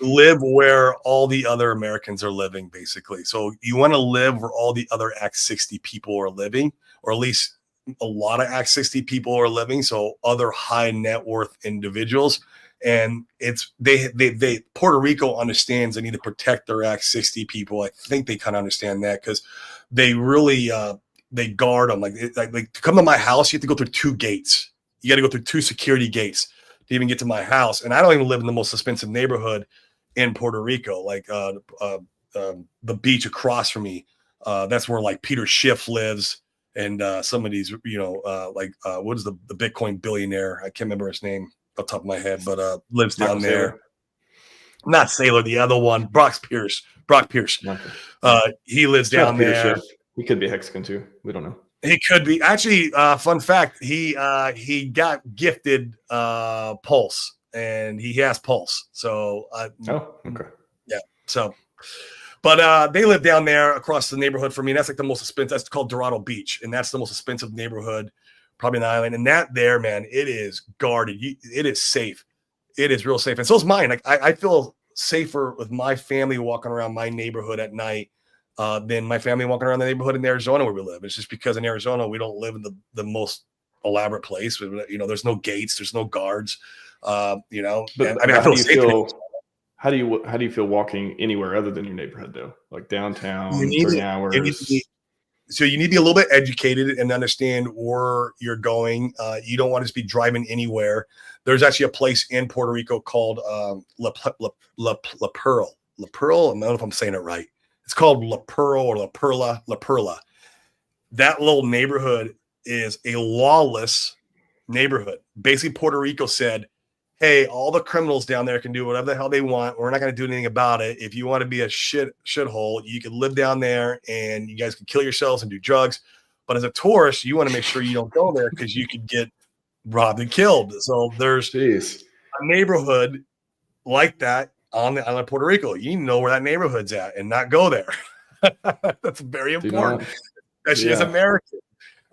Live where all the other Americans are living, basically. So you want to live where all the other Act 60 people are living, or at least a lot of Act 60 people are living. So other high net worth individuals. And it's they Puerto Rico understands they need to protect their Act 60 people. I think they kind of understand that, because they really they guard them. Like to come to my house, you have to go through 2 gates. You got to go through 2 security gates to even get to my house. And I don't even live in the most expensive neighborhood in Puerto Rico, like the beach across from me. That's where like Peter Schiff lives, and some of these, what is the Bitcoin billionaire? I can't remember his name off the top of my head, but lives down there. Sailor. Not Saylor, the other one, Brock Pierce. He lives down there. Schiff. He could be Hexagon too. We don't know. He could be. Actually, fun fact, he got gifted Pulse, and he has Pulse. So okay. Yeah. So but they live down there across the neighborhood from me. That's like the most expensive. That's called Dorado Beach, and that's the most expensive neighborhood probably in the island. And that there, man, it is guarded. It is safe. It is real safe. And so is mine. Like I feel safer with my family walking around my neighborhood at night than my family walking around the neighborhood in Arizona where we live. It's just because in Arizona, we don't live in the most elaborate place. There's no gates, there's no guards. I feel safe. How do you feel walking anywhere other than your neighborhood though? Like downtown, hours? So you need to be a little bit educated and understand where you're going. You don't want to just be driving anywhere. There's actually a place in Puerto Rico called La Pearl. La Pearl, I don't know if I'm saying it right. It's called La Pearl or La Perla. That little neighborhood is a lawless neighborhood. Basically, Puerto Rico said, hey, all the criminals down there can do whatever the hell they want. We're not going to do anything about it. If you want to be a shithole, you can live down there and you guys can kill yourselves and do drugs. But as a tourist, you want to make sure you don't go there because you could get robbed and killed. So there's a neighborhood like that on the island of Puerto Rico. You need to know where that neighborhood's at and not go there. That's very important. Especially as American.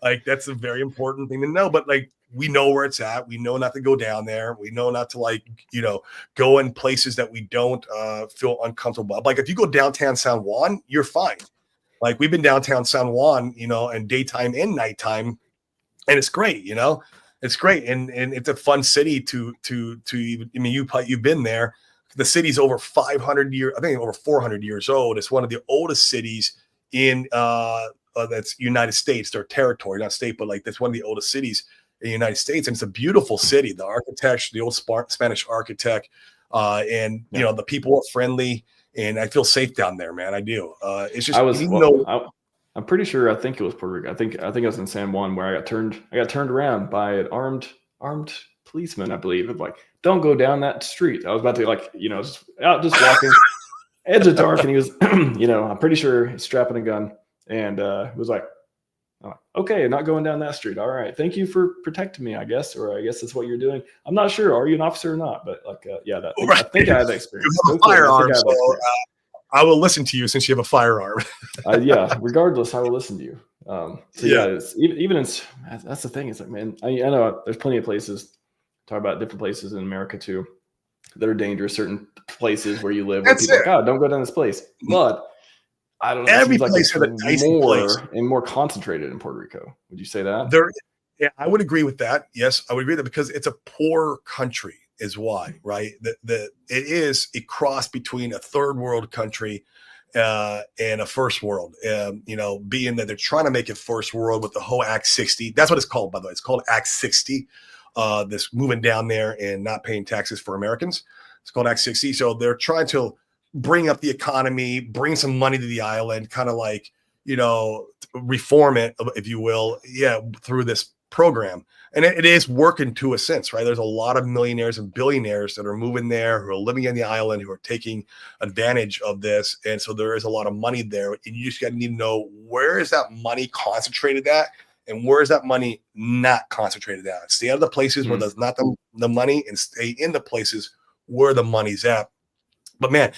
Like, that's a very important thing to know. But like, we know where it's at. We know not to go down there. We know not to go in places that we don't feel uncomfortable. Like if you go downtown San Juan, you're fine. Like we've been downtown San Juan, in daytime and nighttime, and it's great. It's great, and it's a fun city to even. I mean, you've been there. The city's over 500 years. I think over 400 years old. It's one of the oldest cities in that's United States. Their territory, not state, but like that's one of the oldest cities in the United States, and it's a beautiful city. The architecture, the old Spanish architect, and the people are friendly, and I feel safe down there, man. I do. It's just I'm pretty sure. I think it was Puerto Rico. I think I was in San Juan where I got turned around by an armed policeman. I believe of like, don't go down that street. I was about to just walking, edge of dark, and he was, I'm pretty sure he's strapping a gun, and it was like, okay, not going down that street. All right, thank you for protecting me. I guess that's what you're doing. I'm not sure. Are you an officer or not? But like, I think I have experience. You have a firearm, so I will listen to you since you have a firearm. Regardless, I will listen to you. It's, even that's the thing. It's like, man, I know there's plenty of places. Talk about different places in America too that are dangerous. Certain places where you live, where people are like, oh, don't go down this place. But I don't know. Every place has a dicey place, and more concentrated in Puerto Rico. Would you say that? Yeah, I would agree with that. Yes, I would agree with that because it's a poor country. Is why, right? It is a cross between a third world country and a first world. Being that they're trying to make it first world with the whole Act 60. That's what it's called, by the way. It's called Act 60. This moving down there and not paying taxes for Americans. It's called Act 60. So they're trying to bring up the economy, bring some money to the island, kind of like, reform it, if you will, through this program. And it is working to a sense, right? There's a lot of millionaires and billionaires that are moving there, who are living on the island, who are taking advantage of this. And so there is a lot of money there. And you just need to know, where is that money concentrated at? And where is that money not concentrated at? Stay out of the places where there's not the money, and stay in the places where the money's at. But man,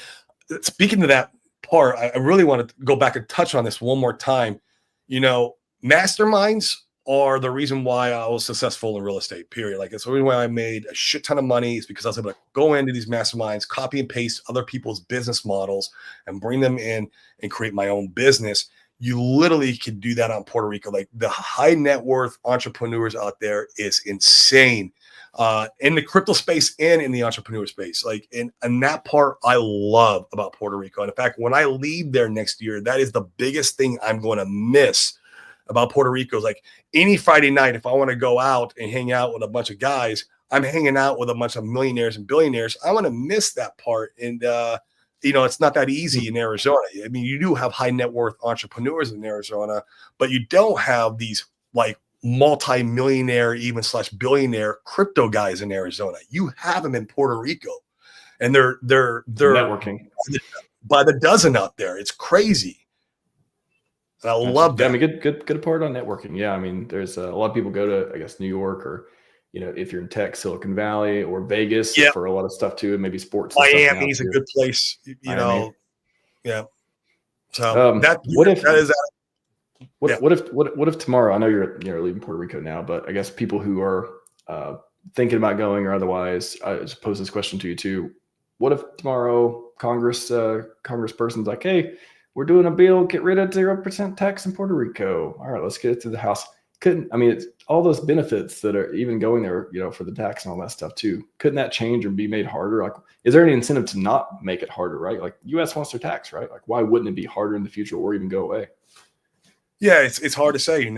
speaking to that part, I really want to go back and touch on this one more time. Masterminds are the reason why I was successful in real estate, period. Like, it's the reason why I made a shit ton of money, is because I was able to go into these masterminds, copy and paste other people's business models, and bring them in and create my own business. You literally can do that on Puerto Rico. Like, the high net worth entrepreneurs out there is insane in the crypto space and in the entrepreneur space. Like, and that part I love about Puerto Rico. And in fact, when I leave there next year, that is the biggest thing I'm going to miss about Puerto Rico. Is like, any Friday night, if I want to go out and hang out with a bunch of guys, I'm hanging out with a bunch of millionaires and billionaires. I want to miss that part. And, it's not that easy in Arizona. I mean, you do have high net worth entrepreneurs in Arizona, but you don't have these like multi-millionaire, even /billionaire crypto guys in Arizona. You have them in Puerto Rico, and they're networking by the dozen out there. It's crazy. And I love that. I mean, good part on networking. Yeah, I mean, there's a lot of people go to, I guess, New York, or if you're in tech, Silicon Valley or Vegas for a lot of stuff too, and maybe sports. Miami is a good place, Yeah. So what if tomorrow? I know you're leaving Puerto Rico now, but I guess people who are thinking about going or otherwise, I just pose this question to you too. What if tomorrow Congressperson's like, hey, we're doing a bill, get rid of 0% tax in Puerto Rico. All right, let's get it to the House. It's all those benefits that are even going there, for the tax and all that stuff too. Couldn't that change or be made harder? Like, is there any incentive to not make it harder, right? Like, U.S. wants their tax, right? Like, why wouldn't it be harder in the future or even go away? Yeah, it's hard to say,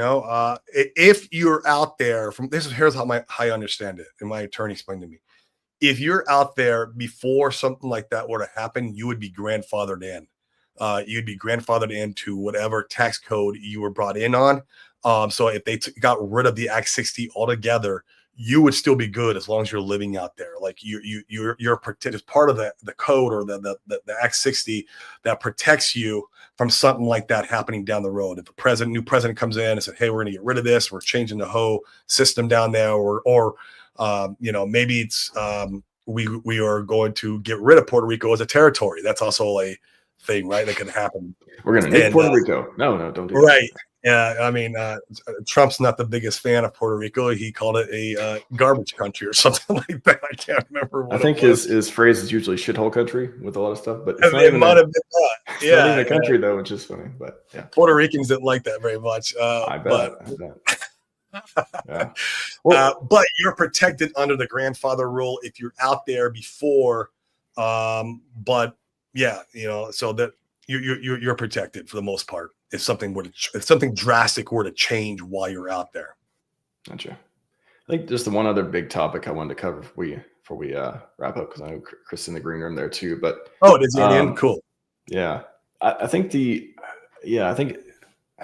if you're out there here's how I understand it. And my attorney explained to me, if you're out there before something like that were to happen, you would be grandfathered in. You'd be grandfathered into whatever tax code you were brought in on. So if they got rid of the Act 60 altogether, you would still be good as long as you're living out there. Like, you're protected as part of the code, or the Act 60 that protects you from something like that happening down the road. If a new president comes in and said, hey, we're going to get rid of this, we're changing the whole system down there, or maybe it's we are going to get rid of Puerto Rico as a territory. That's also a thing, right? That could happen. We're going to name Puerto Rico. No, don't do that. Right. Yeah, I mean, Trump's not the biggest fan of Puerto Rico. He called it a garbage country or something like that. I can't remember what I think his phrase is usually shithole country with a lot of stuff, but it's not even not even a country though, which is funny. But yeah, Puerto Ricans didn't like that very much. I bet. Yeah. But you're protected under the grandfather rule if you're out there before. But yeah, so that you're protected for the most part. If something drastic were to change while you're out there. Gotcha. I think just the one other big topic I wanted to cover before we wrap up, because I know Chris in the green room there too. But it is Indian. Cool. Yeah. I think I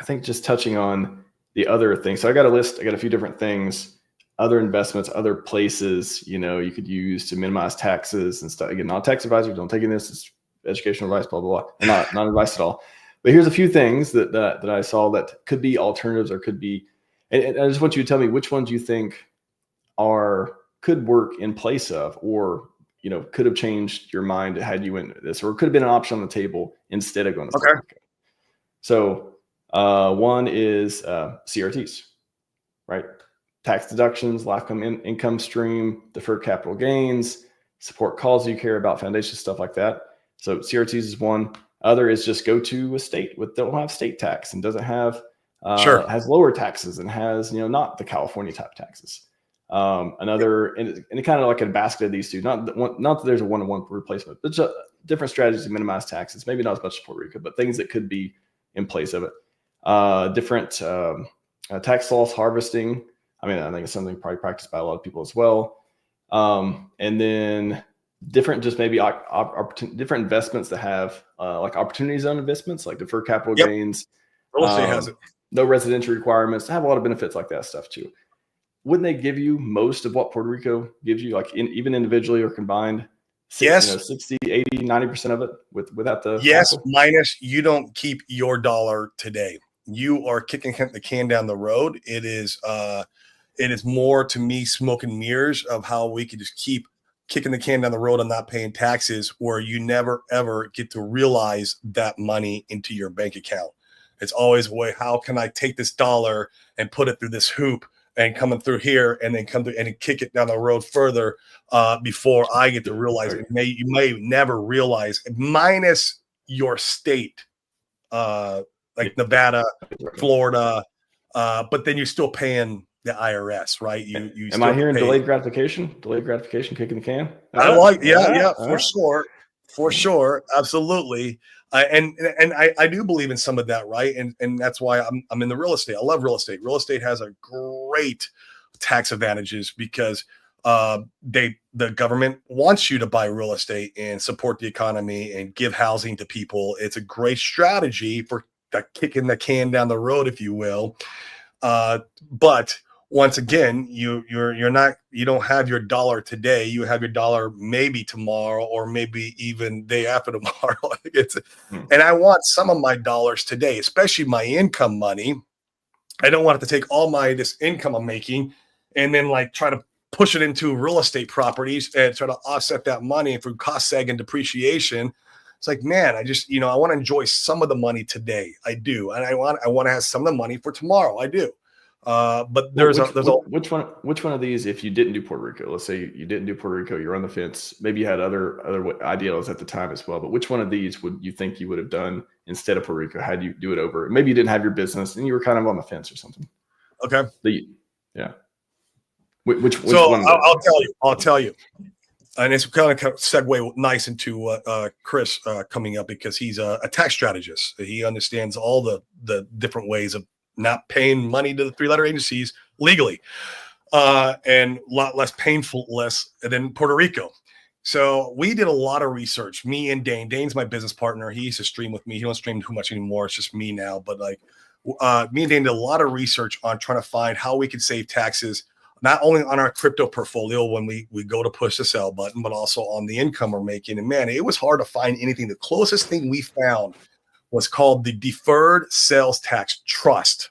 think just touching on the other things. So I got a few different things, other investments, other places, you could use to minimize taxes and stuff. Again, not tax advisor, don't take in this. It's educational advice, blah, blah, blah. Not advice at all. But here's a few things that I saw that could be alternatives or could be, and I just want you to tell me which ones you think could work in place of, or could have changed your mind had you went this, or could have been an option on the table instead of going to Puerto Rico. So one is CRTs, right? Tax deductions, lifetime income stream, deferred capital gains, support causes you care about, foundation stuff like that. So CRTs is one. Other is just go to a state that don't have state tax and doesn't have has lower taxes and has not the California type taxes. Another, and kind of like a basket of these two, not that there's a one-to-one replacement, but just different strategies to minimize taxes. Maybe not as much as Puerto Rico, but things that could be in place of it. Different tax loss harvesting. I think it's something probably practiced by a lot of people as well. And then different, just maybe different investments that have like opportunity zone investments, like deferred capital gains. Real estate has it. No residential requirements. Have a lot of benefits like that stuff too. Wouldn't they give you most of what Puerto Rico gives you, like even individually or combined? 60, 80, 90% of it without the capital? Minus you don't keep your dollar today. You are kicking the can down the road. It is more to me smoke and mirrors of how we could just keep kicking the can down the road and not paying taxes, where you never ever get to realize that money into your bank account. It's always how can I take this dollar and put it through this hoop and coming through here and then come through and kick it down the road further before I get to realize it. You may never realize, minus your state, like Nevada, Florida, but then you're still paying the IRS, right? You am I hearing delayed gratification? Delayed gratification, kicking the can? I like, for sure, absolutely. And I do believe in some of that, right? And that's why I'm in the real estate. I love real estate. Real estate has a great tax advantages because the government wants you to buy real estate and support the economy and give housing to people. It's a great strategy for kicking the can down the road, if you will. But once again, you don't have your dollar today. You have your dollar maybe tomorrow, or maybe even day after tomorrow. And I want some of my dollars today, especially my income money. I don't want to take all this income I'm making and then like try to push it into real estate properties and try to offset that money through cost seg and depreciation. It's like, man, I just, I want to enjoy some of the money today. I do. And I want to have some of the money for tomorrow. I do. But which one of these, if you didn't do Puerto Rico, let's say you didn't do Puerto Rico, you're on the fence, maybe you had other ideals at the time as well, but which one of these would you think you would have done instead of Puerto Rico had you do it over? Maybe you didn't have your business and you were kind of on the fence or something. Okay. Yeah. Which so one? I'll tell you. And it's kind of segue nice into Chris coming up, because he's a tax strategist. He understands all the different ways of not paying money to the 3-letter agencies legally, and a lot less painful than Puerto Rico. So we did a lot of research, me and Dane. Dane's my business partner. He used to stream with me. He don't stream too much anymore. It's just me now. But like me and Dane did a lot of research on trying to find how we could save taxes, not only on our crypto portfolio when we go to push the sell button, but also on the income we're making. And man, it was hard to find anything. The closest thing we found was called the Deferred Sales Tax Trust.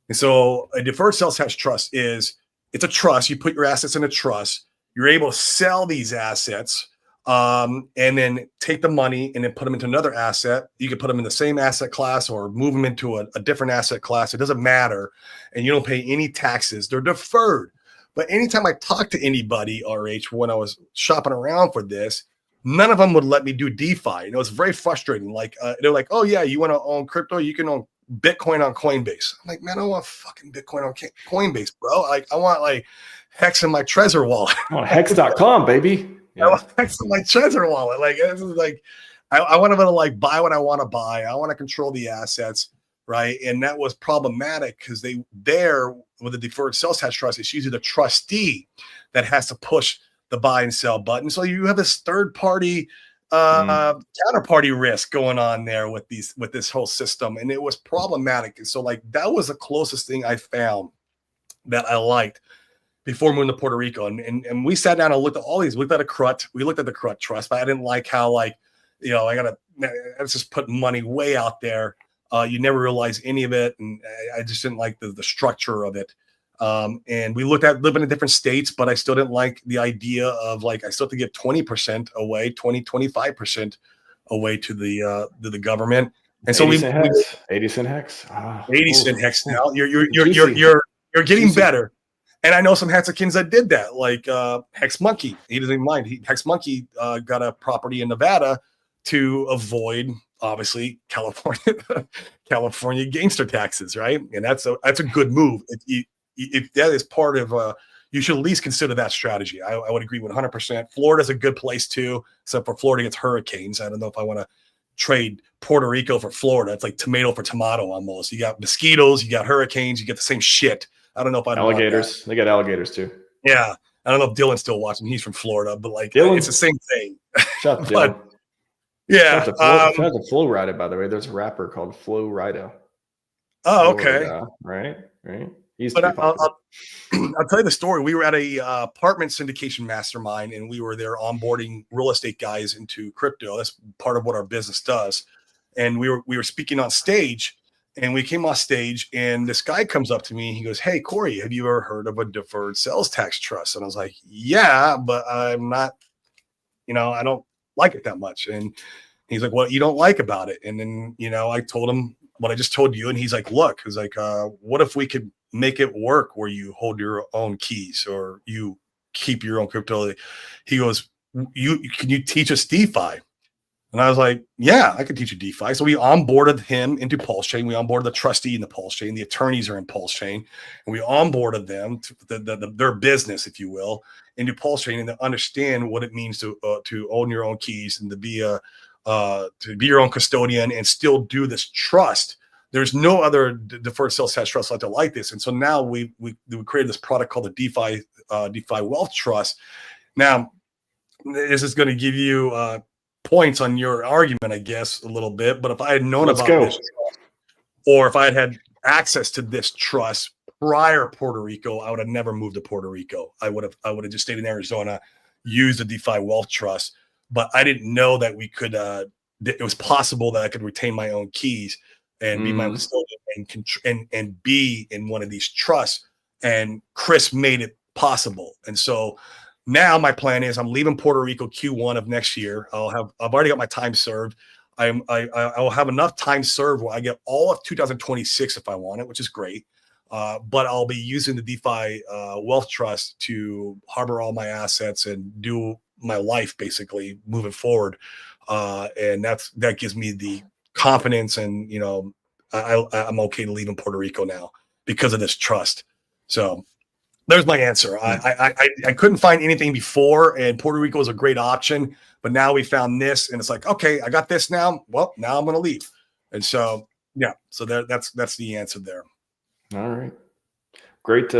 And so a deferred sales tax trust it's a trust. You put your assets in a trust. You're able to sell these assets and then take the money and then put them into another asset. You can put them in the same asset class or move them into a different asset class. It doesn't matter. And you don't pay any taxes. They're deferred. But anytime I talk to anybody, RH, when I was shopping around for this, none of them would let me do DeFi. It's very frustrating. Like they're like, oh yeah, you want to own crypto? You can own Bitcoin on Coinbase. I'm like, man, I don't want fucking Bitcoin on Coinbase, bro. Like I want like Hex in my Trezor wallet. I want Hex.com, baby. Yeah. I want Hex in my Trezor wallet. Like this is like, I want to be able to like buy what I want to buy. I want to control the assets, right? And that was problematic because with the deferred sales tax trust, it's usually the trustee that has to push the buy and sell button. So you have this third party counterparty risk going on there with this whole system, and it was problematic. And so like that was the closest thing I found that I liked before moving to Puerto Rico. And we sat down and looked at all these. We looked at the CRUT trust, but I didn't like how like, I was just putting money way out there. You never realize any of it, and I just didn't like the structure of it. And we looked at living in different states, but I still didn't like the idea of like I still have to give 20% away, 25% away to the government. And so 80 cent hex. 80 cent hex now. You're getting better. And I know some Hexikins that did that, like Hex Monkey. He doesn't even mind. Hex Monkey got a property in Nevada to avoid, obviously, California gangster taxes, right? And that's a good move. If that is part of, you should at least consider that strategy. I would agree 100%. Florida's a good place too, except for Florida gets hurricanes. I don't know if I want to trade Puerto Rico for Florida. It's like tomato for tomato almost. You got mosquitoes, you got hurricanes, you get the same shit. I don't know if I alligators. They got alligators too. Yeah, I don't know if Dylan's still watching. He's from Florida, but like it's the same thing. Shut up, Dylan. Yeah. Shout out to Flo Rida, by the way. There's a rapper called Flo Rida. Oh, okay. Right. But I'll tell you the story. We were at a apartment syndication mastermind, and we were there onboarding real estate guys into crypto. That's part of what our business does. And we were speaking on stage. And we came off stage, and this guy comes up to me. And he goes, "Hey, Corey, have you ever heard of a deferred sales tax trust?" And I was like, "Yeah, but I'm not, I don't like it that much." And he's like, "What you don't like about it?" And then, I told him what I just told you. And he's like, "Look," he's like, "What if we could make it work where you hold your own keys or you keep your own crypto?" He goes, can you teach us DeFi?" And I was like, "Yeah, I can teach you DeFi." So we onboarded him into PulseChain. We onboarded the trustee in the PulseChain. The attorneys are in PulseChain. And we onboarded them to their business, if you will, into PulseChain and to understand what it means to own your own keys and to be your own custodian and still do this trust. There's no other deferred sales tax trust like this. And so now we created this product called the DeFi Wealth Trust. Now, this is going to give you points on your argument, I guess, a little bit. But if I had known about this trust, or if I had access to this trust prior Puerto Rico, I would have never moved to Puerto Rico. I would have just stayed in Arizona, used the DeFi Wealth Trust. But I didn't know that we could. It was possible that I could retain my own keys and be my own custodian and be in one of these trusts. And Chris made it possible. And so now my plan is I'm leaving Puerto Rico Q1 of next year. I've already got my time served. I will have enough time served where I get all of 2026 if I want it, which is great. But I'll be using the DeFi Wealth Trust to harbor all my assets and do my life basically moving forward. And that gives me the confidence, and I'm okay to leave in Puerto Rico now because of this trust. So there's my answer. I couldn't find anything before, and Puerto Rico is a great option, but now we found this, and it's like, okay, I got this now. Well, now I'm going to leave. And so, yeah, so that's the answer there. All right. Great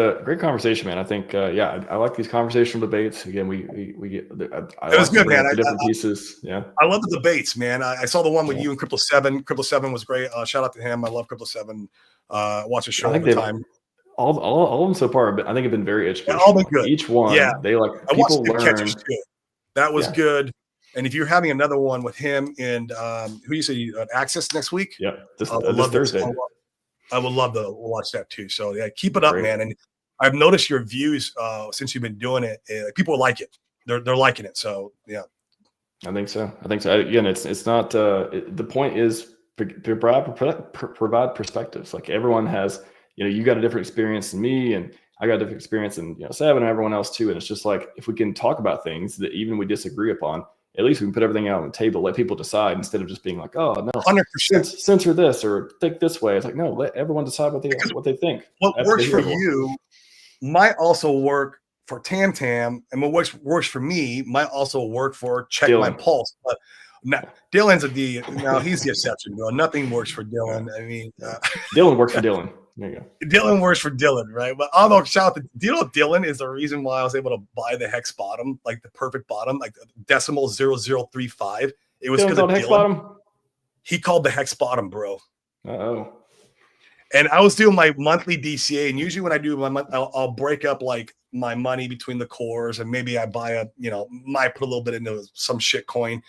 conversation, man. I think, I like these conversational debates. Again, we get, it was good, man. Different pieces. Yeah. I love the debates, man. I saw the one with you and Crypto 7. Crypto 7 was great. Shout out to him. I love Crypto 7. Watch the show all the time. All of them so far, but I think have been very educational. All been good. Each one, they like people learn. Catchers too. That was good. And if you're having another one with him and who you say Access next week? Yeah, this Thursday. I would love to watch that too. So yeah, keep it up, man. And I've noticed your views since you've been doing it. People like it. They're liking it. So yeah, I think so. Again, it's not. The point is to provide perspectives. Like everyone has. You got a different experience than me, and I got a different experience than Seven and everyone else too. And it's just like if we can talk about things that even we disagree upon, at least we can put everything out on the table, let people decide instead of just being like, "Oh no, 100% censor this or think this way." It's like, no, let everyone decide what they think. What works for you might also work for Tam Tam, and what works for me might also work for Check Dylan. My Pulse. But no, Dylan's he's the exception, bro. Nothing works for Dylan. I mean, Dylan works for Dylan. There you go. Dylan works for Dylan, right? But although shout out to Dylan is the reason why I was able to buy the hex bottom, like the perfect bottom, like decimal 0035. It was because of hex Dylan. Bottom? He called the hex bottom, bro. Uh-oh. And I was doing my monthly DCA, and usually when I do my month, I'll break up like my money between the cores, and maybe I buy might put a little bit into some shit coin,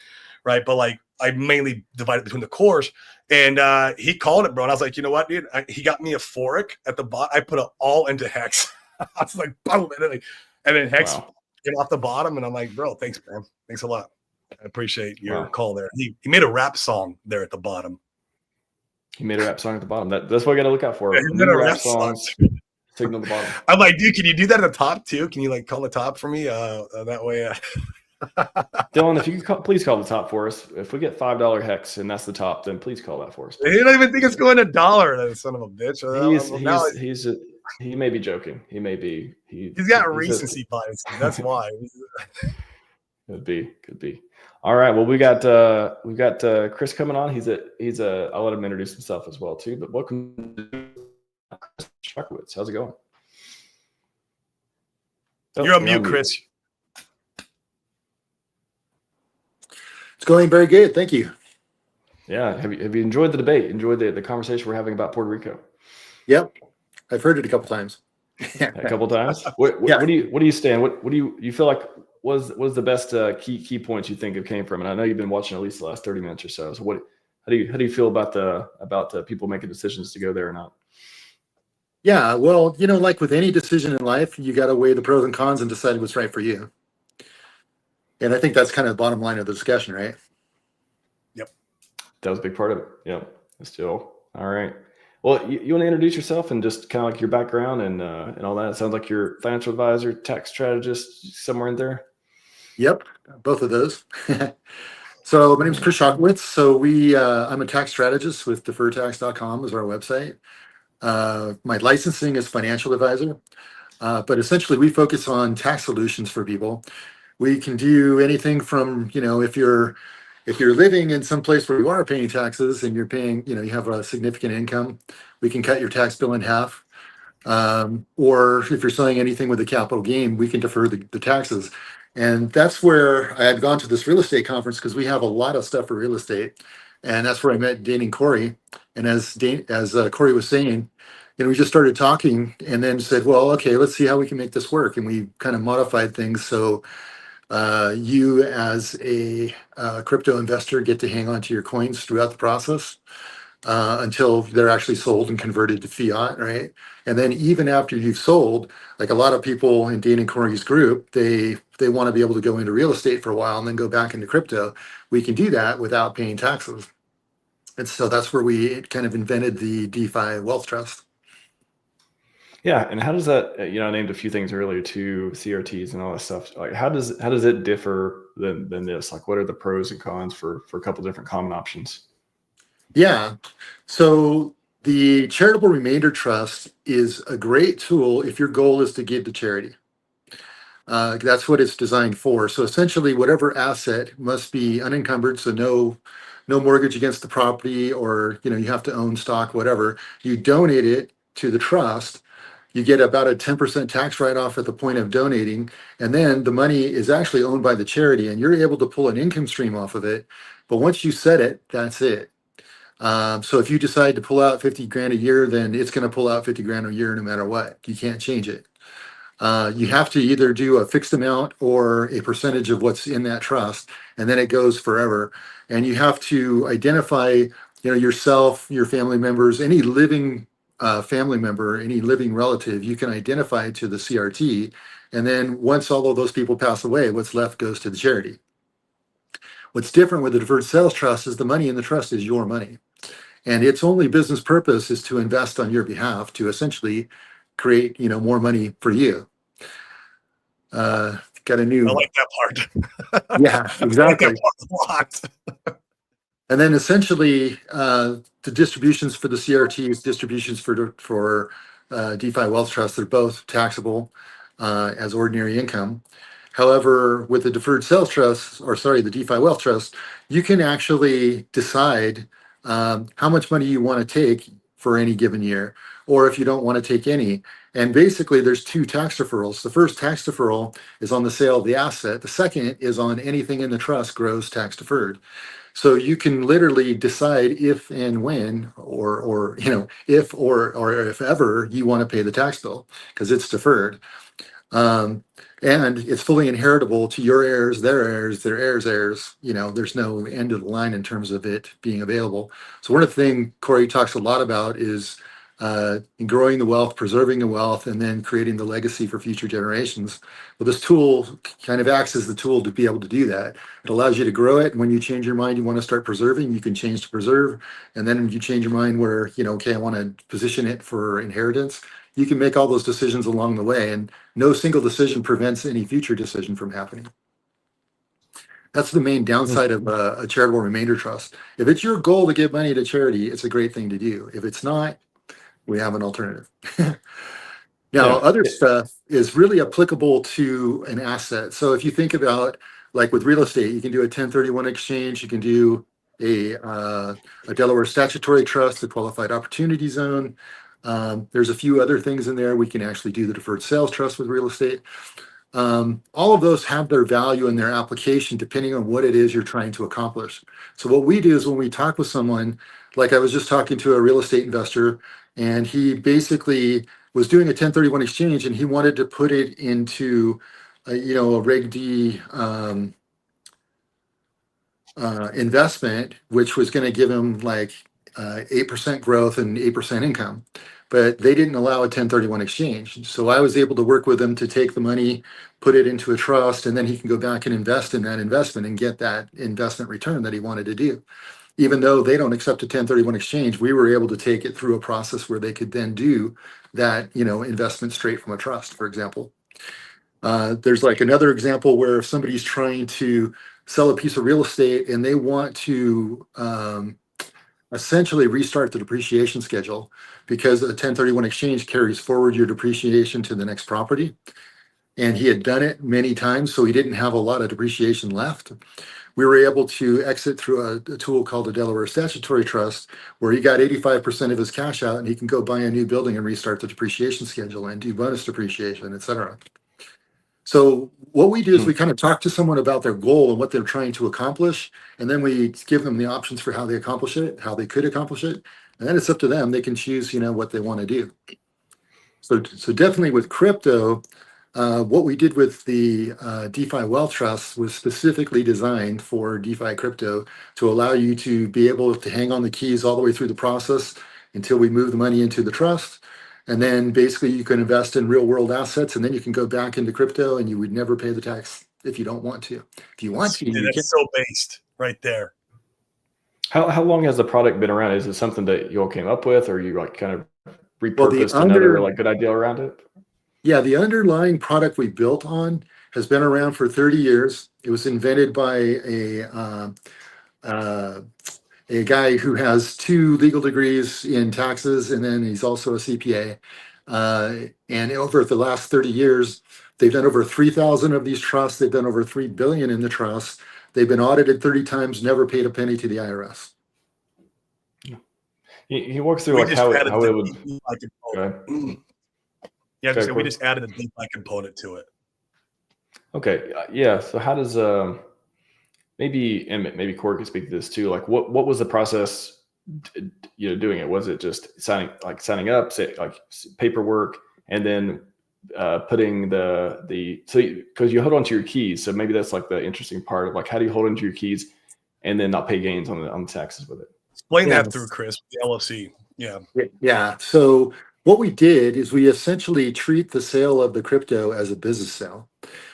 right? But like I mainly divide it between the cores. And he called it, bro. And I was like, you know what, dude? He got me a fork at the bottom. I put it all into hex. I was like, boom, and then hex came off the bottom, and I'm like, bro, thanks, man. Thanks a lot. I appreciate your call there. He made a rap song there at the bottom. He made a rap song at the bottom. That's what I got to look out for. Yeah, he made a rap songs. Signal at the bottom. I'm like, dude, can you do that at the top too? Can you like call the top for me? That way. Dylan, if you could please call the top for us. If we get $5 hex and that's the top, then please call that for us. He don't even think it's going $1. That son of a bitch. He may be joking. He may be. He's got recency bias. That's why. Could be. All right. Well, we got Chris coming on. He's I'll let him introduce himself as well too. But welcome to Chris Shuckwitz. How's it going? You're on mute, Chris. It's going very good. Thank you. Yeah. Have you enjoyed the debate? Enjoyed the conversation we're having about Puerto Rico? Yep. I've heard it a couple times. A couple times? What do you stand? What do you feel like was the best key points you think it came from? And I know you've been watching at least the last 30 minutes or so. So how do you feel about the people making decisions to go there or not? Yeah, well, like with any decision in life, you got to weigh the pros and cons and decide what's right for you. And I think that's kind of the bottom line of the discussion, right? Yep. That was a big part of it. Yep. Still. All right. Well, you want to introduce yourself and just kind of like your background and all that? It sounds like you're financial advisor, tax strategist, somewhere in there. Yep, both of those. So my name is Chris Shuckwitz. So I'm a tax strategist with deferredtax.com is our website. My licensing is financial advisor, but essentially we focus on tax solutions for people. We can do anything from, if you're living in some place where you are paying taxes and you're paying, you have a significant income, we can cut your tax bill in half. Or if you're selling anything with a capital gain, we can defer the taxes. And that's where I had gone to this real estate conference because we have a lot of stuff for real estate. And that's where I met Dane and Corey. And as Corey was saying, we just started talking and then said, well, okay, let's see how we can make this work. And we kind of modified things. So you as a crypto investor get to hang on to your coins throughout the process until they're actually sold and converted to fiat, right? And then even after you've sold, like a lot of people in Dane and Corey's group, they want to be able to go into real estate for a while and then go back into crypto. We can do that without paying taxes. And so that's where we kind of invented the DeFi wealth trust. Yeah, and how does that? I named a few things earlier too, CRTs and all that stuff. Like, how does it differ than this? Like, what are the pros and cons for a couple different common options? Yeah, so the charitable remainder trust is a great tool if your goal is to give to charity. That's what it's designed for. So essentially, whatever asset must be unencumbered, so no mortgage against the property, or you have to own stock, whatever. You donate it to the trust. You get about a 10% tax write-off at the point of donating, and then the money is actually owned by the charity, and you're able to pull an income stream off of it. But once you set it, that's it. So if you decide to pull out 50 grand a year, then it's going to pull out 50 grand a year no matter what. You can't change it. You have to either do a fixed amount or a percentage of what's in that trust, and then it goes forever. And you have to identify, yourself, your family members, any living family member, any living relative, you can identify to the CRT. And then once all of those people pass away, what's left goes to the charity. What's different with the deferred sales trust is the money in the trust is your money. And its only business purpose is to invest on your behalf to essentially create, more money for you. Got a new. I like that part. Yeah, exactly. I like that part a lot. And then essentially, the distributions for the CRTs, distributions for DeFi Wealth Trust, they're both taxable as ordinary income. However, with the deferred sales trust, the DeFi Wealth Trust, you can actually decide how much money you want to take for any given year, or if you don't want to take any. And basically, there's two tax deferrals. The first tax deferral is on the sale of the asset. The second is on anything in the trust grows tax deferred. So you can literally decide if and when, or if or if ever you want to pay the tax bill because it's deferred. Um, and it's fully inheritable to your heirs, their heirs' heirs. There's no end of the line in terms of it being available. So one of the things Corey talks a lot about is growing the wealth, preserving the wealth, and then creating the legacy for future generations. Well, this tool kind of acts as the tool to be able to do that. It allows you to grow it. And when you change your mind, you want to start preserving, you can change to preserve. And then you change your mind where, okay, I want to position it for inheritance. You can make all those decisions along the way, and no single decision prevents any future decision from happening. That's the main downside of a charitable remainder trust. If it's your goal to give money to charity, it's a great thing to do. If it's not, we have an alternative. Now, other stuff is really applicable to an asset. So if you think about, like with real estate, you can do a 1031 exchange, you can do a Delaware statutory trust, a qualified opportunity zone. There's a few other things in there. We can actually do the deferred sales trust with real estate. All of those have their value and their application depending on what it is you're trying to accomplish. So what we do is when we talk with someone, like I was just talking to a real estate investor, and he basically was doing a 1031 exchange, and he wanted to put it into a Reg D investment, which was going to give him like 8% growth and 8% income. But they didn't allow a 1031 exchange. So I was able to work with him to take the money, put it into a trust, and then he can go back and invest in that investment and get that investment return that he wanted to do. Even though they don't accept a 1031 exchange, we were able to take it through a process where they could then do that, investment straight from a trust, for example. There's like another example where if somebody's trying to sell a piece of real estate and they want to essentially restart the depreciation schedule because a 1031 exchange carries forward your depreciation to the next property. And he had done it many times, so he didn't have a lot of depreciation left. We were able to exit through a tool called a Delaware Statutory Trust, where he got 85% of his cash out and he can go buy a new building and restart the depreciation schedule and do bonus depreciation, et cetera. So what we do is we kind of talk to someone about their goal and what they're trying to accomplish, and then we give them the options for how they accomplish it, how they could accomplish it, and then it's up to them. They can choose, what they want to do. So definitely with crypto, what we did with the DeFi Wealth Trust was specifically designed for DeFi crypto to allow you to be able to hang on the keys all the way through the process until we move the money into the trust. And then basically you can invest in real world assets, and then you can go back into crypto and you would never pay the tax if you don't want to. If you want to, you that's so based right there. How long has the product been around? Is it something that you all came up with, or you like kind of repurposed another like good idea around it? Yeah, the underlying product we built on has been around for 30 years. It was invented by a guy who has 2 legal degrees in taxes, and then he's also a CPA. And over the last 30 years, they've done over 3,000 of these trusts. They've done over $3 billion in the trust. They've been audited 30 times, never paid a penny to the IRS. He works through like how it would. Yeah, so we just added a DeFi component to it. Okay, yeah. So how does maybe Corey could speak to this too? Like, what was the process? Doing it? Was it just signing up, say like paperwork, and then putting the because you hold on to your keys, so maybe that's like the interesting part of like how do you hold onto your keys and then not pay gains on the taxes with it? Explain that through Chris, the LLC. Yeah. So what we did is we essentially treat the sale of the crypto as a business sale.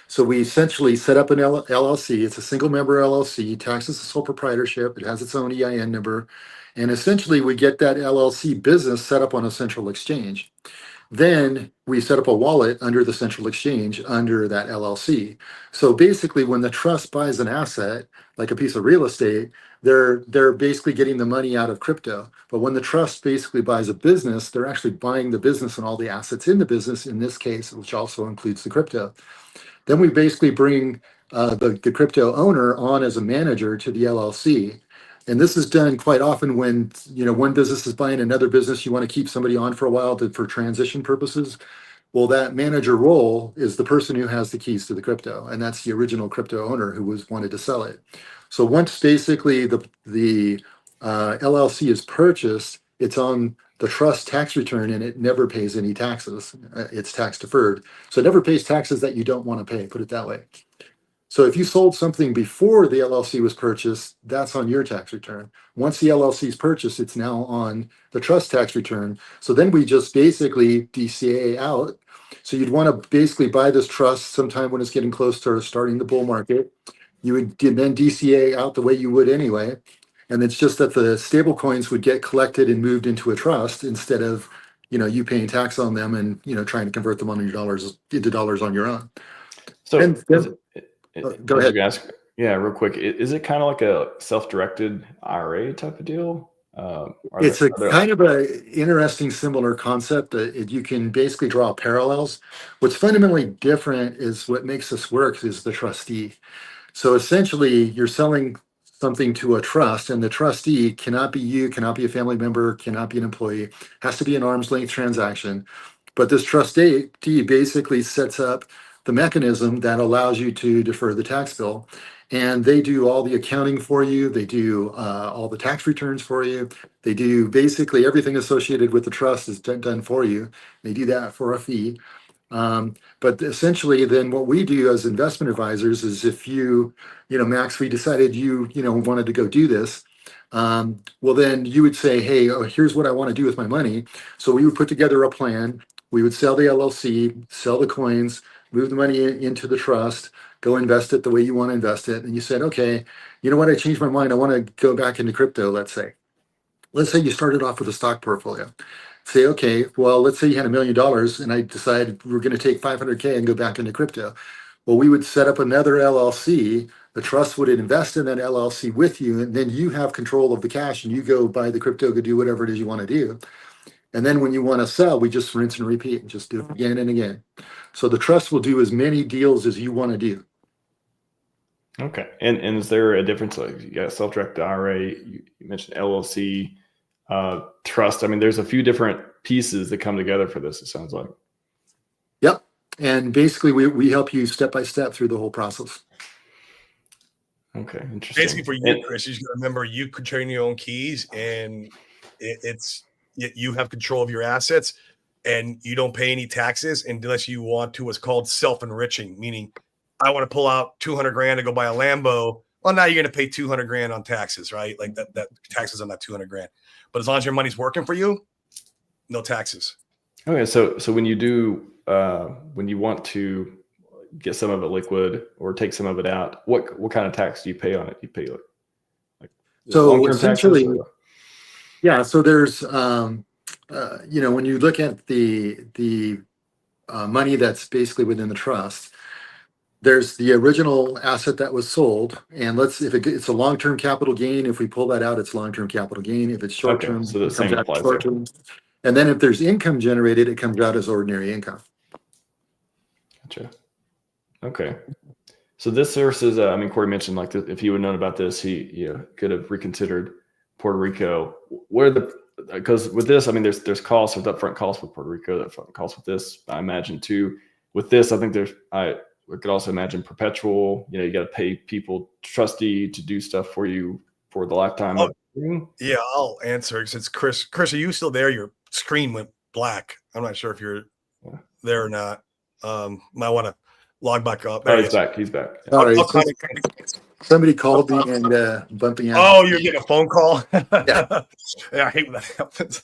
So we essentially set up an LLC. It's a single member LLC, taxes as sole proprietorship. It has its own EIN number. And essentially we get that LLC business set up on a central exchange. Then we set up a wallet under the central exchange under that LLC. So basically when the trust buys an asset, like a piece of real estate, they're basically getting the money out of crypto. But when the trust basically buys a business, they're actually buying the business and all the assets in the business, in this case, which also includes the crypto. Then we basically bring the crypto owner on as a manager to the LLC. And this is done quite often when, one business is buying another business, you want to keep somebody on for a while for transition purposes. Well, that manager role is the person who has the keys to the crypto, and that's the original crypto owner who wanted to sell it. So once basically the LLC is purchased, it's on the trust tax return, and it never pays any taxes. It's tax deferred, so it never pays taxes that you don't want to pay. Put it that way. So if you sold something before the LLC was purchased, that's on your tax return. Once the LLC is purchased, it's now on the trust tax return. So then we just basically DCA out. So you'd want to basically buy this trust sometime when it's getting close to starting the bull market. You would then DCA out the way you would anyway. And it's just that the stable coins would get collected and moved into a trust instead of, you paying tax on them and, trying to convert them into dollars on your own. So Go ahead. Yeah, real quick. Is it kind of like a self-directed IRA type of deal? It's kind of an interesting, similar concept. You can basically draw parallels. What's fundamentally different is what makes this work is the trustee. So essentially, you're selling something to a trust, and the trustee cannot be you, cannot be a family member, cannot be an employee, has to be an arm's length transaction. But this trustee basically sets up the mechanism that allows you to defer the tax bill. And they do all the accounting for you. They do all the tax returns for you. They do basically everything associated with the trust is done for you. They do that for a fee. But essentially, then what we do as investment advisors is if Max, we decided you wanted to go do this. Well, then you would say, hey, here's what I want to do with my money. So we would put together a plan. We would sell the LLC, sell the coins, move the money into the trust, go invest it the way you want to invest it. And you said, okay, you know what? I changed my mind. I want to go back into crypto, let's say. Let's say you started off with a stock portfolio. Say, okay, well, let's say you had $1 million and I decided we're going to take 500K and go back into crypto. Well, we would set up another LLC. The trust would invest in that LLC with you, and then you have control of the cash and you go buy the crypto, go do whatever it is you want to do. And then when you want to sell, we just rinse and repeat and just do it again and again. So the trust will do as many deals as you want to do. Okay. And is there a difference? Like you got a self-directed IRA, you mentioned LLC, trust. I mean, there's a few different pieces that come together for this, it sounds like. Yep. And basically we help you step by step through the whole process. Okay. Interesting. Basically for you, Chris, you should remember you control your own keys, and you have control of your assets, and you don't pay any taxes unless you want to. What's called self-enriching, meaning I want to pull out 200 grand to go buy a Lambo. Well, now you're going to pay 200 grand on taxes, right? Like that taxes on that 200 grand. But as long as your money's working for you, no taxes. Okay. So when you do, when you want to get some of it liquid or take some of it out, what kind of tax do you pay on it? You pay like so essentially, yeah. So there's, when you look at the money that's basically within the trust, there's the original asset that was sold, and if it's a long-term capital gain, if we pull that out, it's long-term capital gain. If it's short-term, okay, so the it same comes out short-term. And then if there's income generated, it comes out as ordinary income. Gotcha. Okay. So this versus, Corey mentioned like if he would have known about this, he could have reconsidered Puerto Rico. Because with this, there's costs, there's upfront costs with Puerto Rico, upfront costs with this, I imagine too. With this, I think we could also imagine perpetual, you got to pay people, trustee to do stuff for you for the lifetime. Yeah, I'll answer since Chris, are you still there? Your screen went black. I'm not sure if you're there or not. Might want to log back up. Oh, he's back. He's back. Yeah. All right. Somebody called me and bumping out. Oh, you're getting a phone call? Yeah. Yeah, I hate when that happens.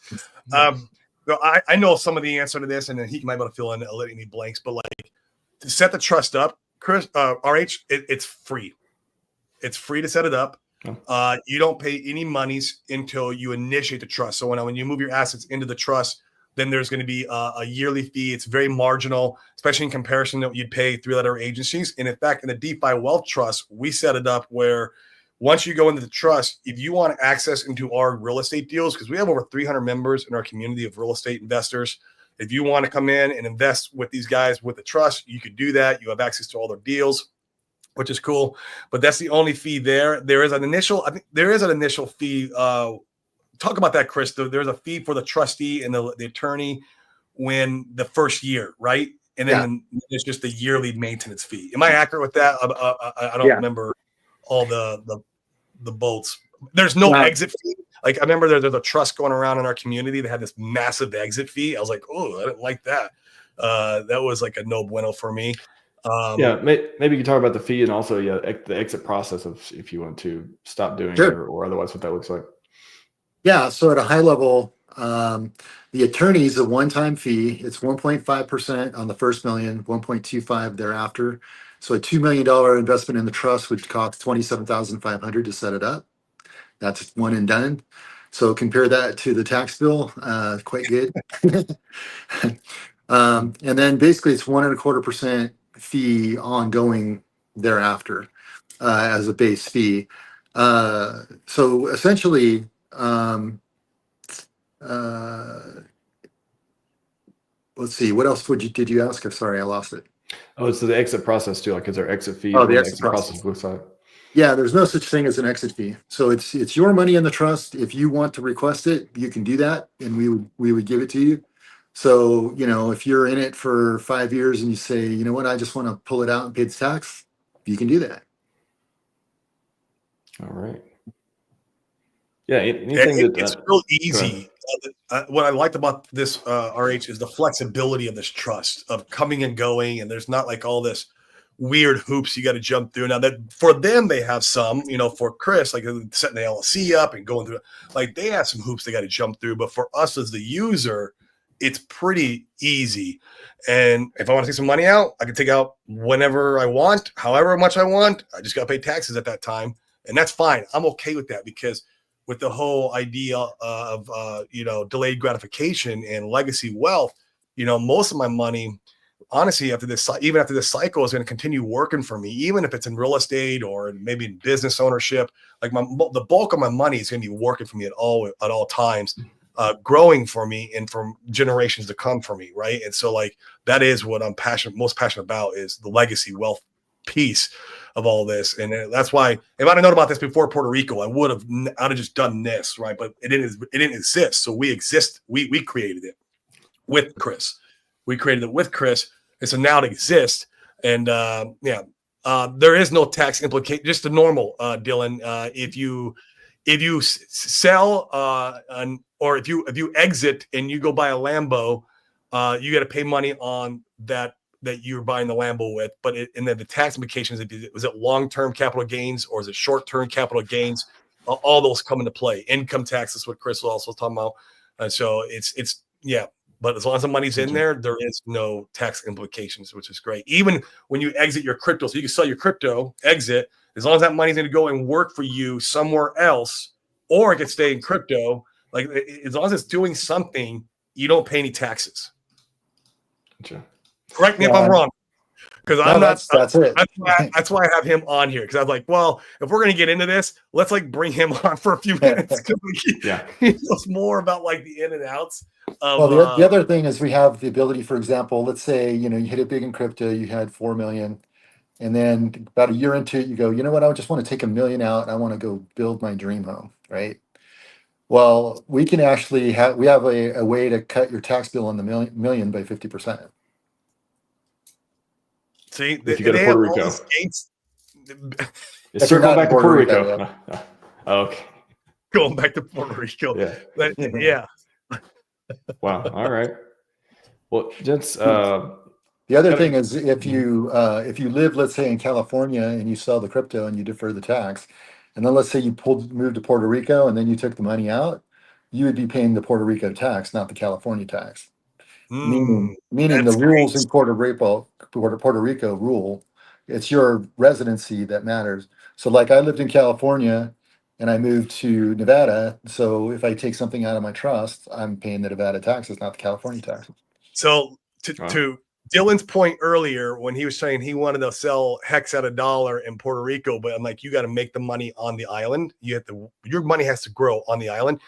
I know some of the answer to this, and then he might be able to fill in any blanks, but like to set the trust up, Chris, RH, it's free. It's free to set it up. You don't pay any monies until you initiate the trust. So when you move your assets into the trust, then there's going to be a yearly fee. It's very marginal, especially in comparison to what you'd pay through other agencies. And in fact, in the DeFi Wealth Trust, we set it up where once you go into the trust, if you want access into our real estate deals, because we have over 300 members in our community of real estate investors. If you want to come in and invest with these guys with the trust, you could do that. You have access to all their deals. which is cool. But that's the only fee there. There is an initial, I think there is an initial fee. Talk about that, Chris. There's a fee for the trustee and the attorney when the first year, right? And then it's just the yearly maintenance fee. Am I accurate with that? I don't remember all the bolts. There's no exit fee. Like I remember there's a trust going around in our community that had this massive exit fee. I was like, oh, I didn't like that. That was like a no bueno for me. Maybe you can talk about the fee and also the exit process of if you want to stop doing it or otherwise what that looks like. Yeah, so at a high level, the attorney is a one-time fee. It's 1.5% on the first million, 1.25 thereafter. So a $2 million investment in the trust would cost $27,500 to set it up. That's one and done. So compare that to the tax bill, quite good. And then basically it's 1.25% fee ongoing thereafter as a base fee. So essentially, let's see, what else did you ask? I'm sorry, I lost it. Oh, so the exit process too, like is there exit fee? Oh, the exit process looks like. Yeah, there's no such thing as an exit fee. So it's your money in the trust. If you want to request it, you can do that, and we would give it to you. So, if you're in it for 5 years and you say, you know what, I just want to pull it out and pay the tax, you can do that. All right. Yeah, it's real easy. What I liked about this RH is the flexibility of this trust of coming and going, and there's not like all this weird hoops you got to jump through. Now that for them they have some, for Chris, like setting the LLC up and going through, like they have some hoops they got to jump through. But for us as the user, it's pretty easy. And if I want to take some money out, I can take out whenever I want, however much I want. I just got to pay taxes at that time, and that's fine. I'm okay with that because with the whole idea of delayed gratification and legacy wealth, most of my money, honestly, even after this cycle is going to continue working for me, even if it's in real estate or maybe in business ownership. Like the bulk of my money is going to be working for me at all times, growing for me and for generations to come for me, right? And so like that is what I'm most passionate about is the legacy wealth piece of all this. And that's why if I'd have known about this before Puerto Rico, I'd have just done this, right? But it didn't exist. So we exist. We created it with Chris. We created it with Chris. And so now it exists. And there is no tax implication, just the normal, Dylan. If you sell or if you exit and you go buy a Lambo, you got to pay money on that you're buying the Lambo with. But and then the tax implications, was it long-term capital gains or is it short-term capital gains? All those come into play. Income tax is what Chris was also talking about. So it's. But as long as the money's in there is no tax implications, which is great. Even when you exit your crypto, so you can sell your crypto, exit, as long as that money's going to go and work for you somewhere else, or it can stay in crypto, like as long as it's doing something, you don't pay any taxes. Gotcha. Correct me if I'm wrong. Because I'm not. That's it. That's why I have him on here. Because I'm like, well, if we're going to get into this, let's like bring him on for a few minutes. He knows more about like the in and outs. The other thing is we have the ability, for example, let's say, you hit it big in crypto, you had 4 million, and then about a year into it, you go, you know what, I just want to take $1 million out. And I want to go build my dream home, right? Well, we can actually we have a way to cut your tax bill on the million by 50%. See, if you go to Puerto Rico. Circle back to Puerto Rico. Yeah. Okay. Going back to Puerto Rico. Yeah. Wow. All right. Well, gents. The other thing is if you live, let's say in California, and you sell the crypto and you defer the tax, and then let's say you moved to Puerto Rico and then you took the money out, you would be paying the Puerto Rico tax, not the California tax. Meaning the rules in Puerto Rico rule, it's your residency that matters. So like I lived in California and I moved to Nevada. So if I take something out of my trust, I'm paying the Nevada taxes, not the California taxes. So to Dylan's point earlier, when he was saying he wanted to sell Hex at $1 in Puerto Rico, but I'm like, you got to make the money on the island. Your money has to grow on the island.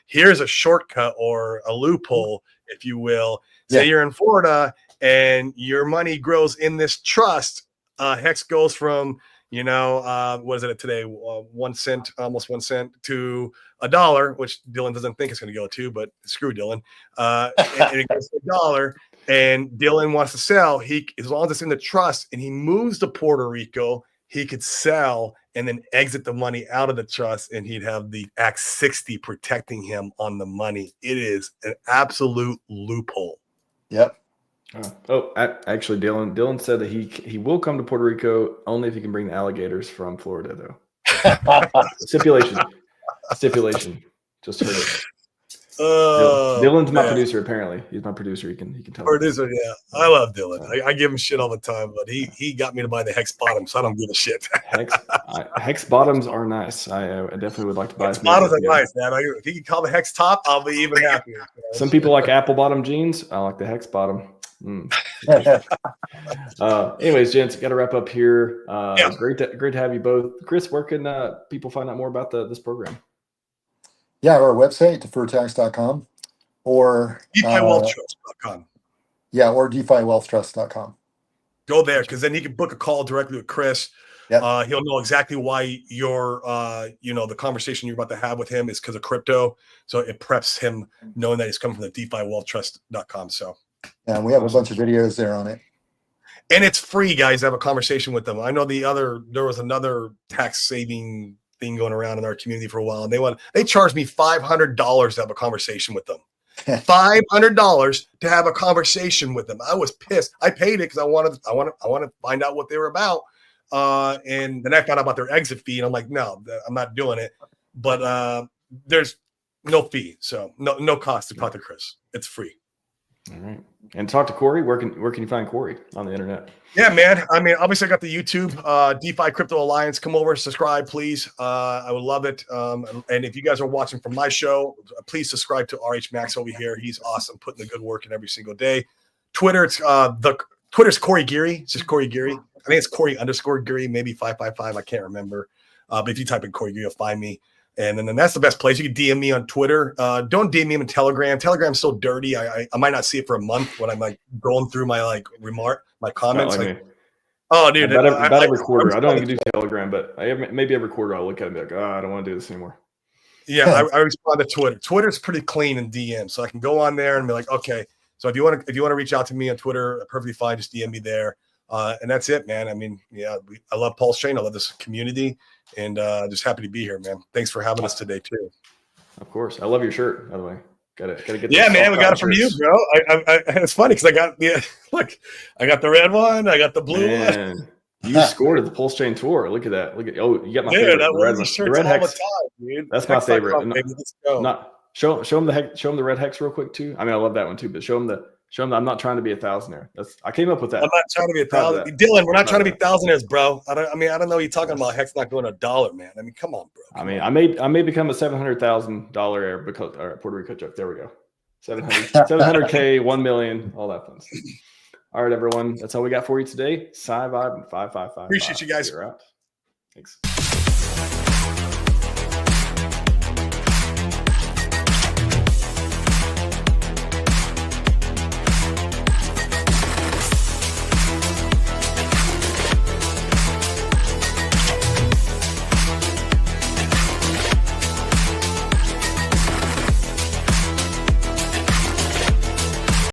Here's a shortcut or a loophole, if you will. Say you're in Florida and your money grows in this trust. Hex goes from, What is it today? 1 cent, almost 1 cent to $1, which Dylan doesn't think it's going to go to, but screw Dylan. And it goes to $1. And Dylan wants to sell. As long as it's in the trust and he moves to Puerto Rico, he could sell and then exit the money out of the trust, and he'd have the Act 60 protecting him on the money. It is an absolute loophole. Yep. Actually, Dylan said that he will come to Puerto Rico only if he can bring the alligators from Florida, though. Stipulation. Just heard it. Dylan's my producer. Apparently, he's my producer. He can tell. Producer, yeah. I love Dylan. I give him shit all the time, but he got me to buy the hex bottom, so I don't give a shit. Hex bottoms are nice. I definitely would like to buy. Hex bottoms are nice, man. If you can call the hex top, I'll be even happier. Some people like apple bottom jeans. I like the hex bottom. Anyways, gents, got to wrap up here. Great to have you both. Chris, where can people find out more about this program? Yeah, our website, defertax.com, or DeFiWealthTrust.com. Yeah, or DeFiWealthTrust.com. Go there, because then you can book a call directly with Chris. Yep. He'll know exactly why the conversation you're about to have with him is because of crypto. So it preps him knowing that he's coming from the DeFiWealthTrust.com. So and we have a bunch of videos there on it. And it's free, guys, to have a conversation with them. I know there was another tax saving thing going around in our community for a while, and they charged me $500 to have a conversation with them. $500 to have a conversation with them. I was pissed. I paid it because I wanted to find out what they were about. And then I found out about their exit fee, and I'm like, no, I'm not doing it. But there's no fee, so no cost to talk to Chris. It's free. All right. And talk to Corey. Where can you find Corey on the internet? Yeah, man. I mean, obviously I got the YouTube, DeFi Crypto Alliance. Come over, subscribe, please. I would love it. And if you guys are watching from my show, please subscribe to RHMax over here. He's awesome, putting the good work in every single day. Twitter, Twitter's Corey Geary. It's just Corey Geary. I think it's Corey_Geary, maybe 555. I can't remember. But if you type in Corey Geary, you'll find me. And then that's the best place. You can DM me on Twitter. Don't DM me in Telegram. Telegram's so dirty. I might not see it for a month when I'm like going through my my comments. Dude, about every quarter. I don't even do Telegram, but maybe every quarter I'll look at it and be like, I don't want to do this anymore. Yeah, I respond to Twitter. Twitter's pretty clean in DM, so I can go on there and be like, okay. So if you want to reach out to me on Twitter, perfectly fine. Just DM me there. And that's it, man. I mean, yeah, I love PulseChain. I love this community, and just happy to be here, man. Thanks for having us today, too. Of course. I love your shirt, by the way. Gotta get. Yeah, man, we got it from you, bro. It's funny because I got I got the red one, I got the blue one. You scored at the PulseChain tour. Look at that. You got my favorite. The red hex. Dude. That's my favorite. Let's go. Show them the red hex real quick too. I mean, I love that one too, but show them that I'm not trying to be a thousandaire. I came up with that. I'm not trying to be a thousand. Dylan, we're not trying to be thousandaires, bro. I don't know what you're talking about. Hex not going $1, man. I mean, come on, bro. I may become a $700,000 heir because Puerto Rico joke. There we go. 700K, 1 million, all that fun stuff. All right, everyone. That's all we got for you today. Scivive and 5555. Appreciate you guys. Thanks.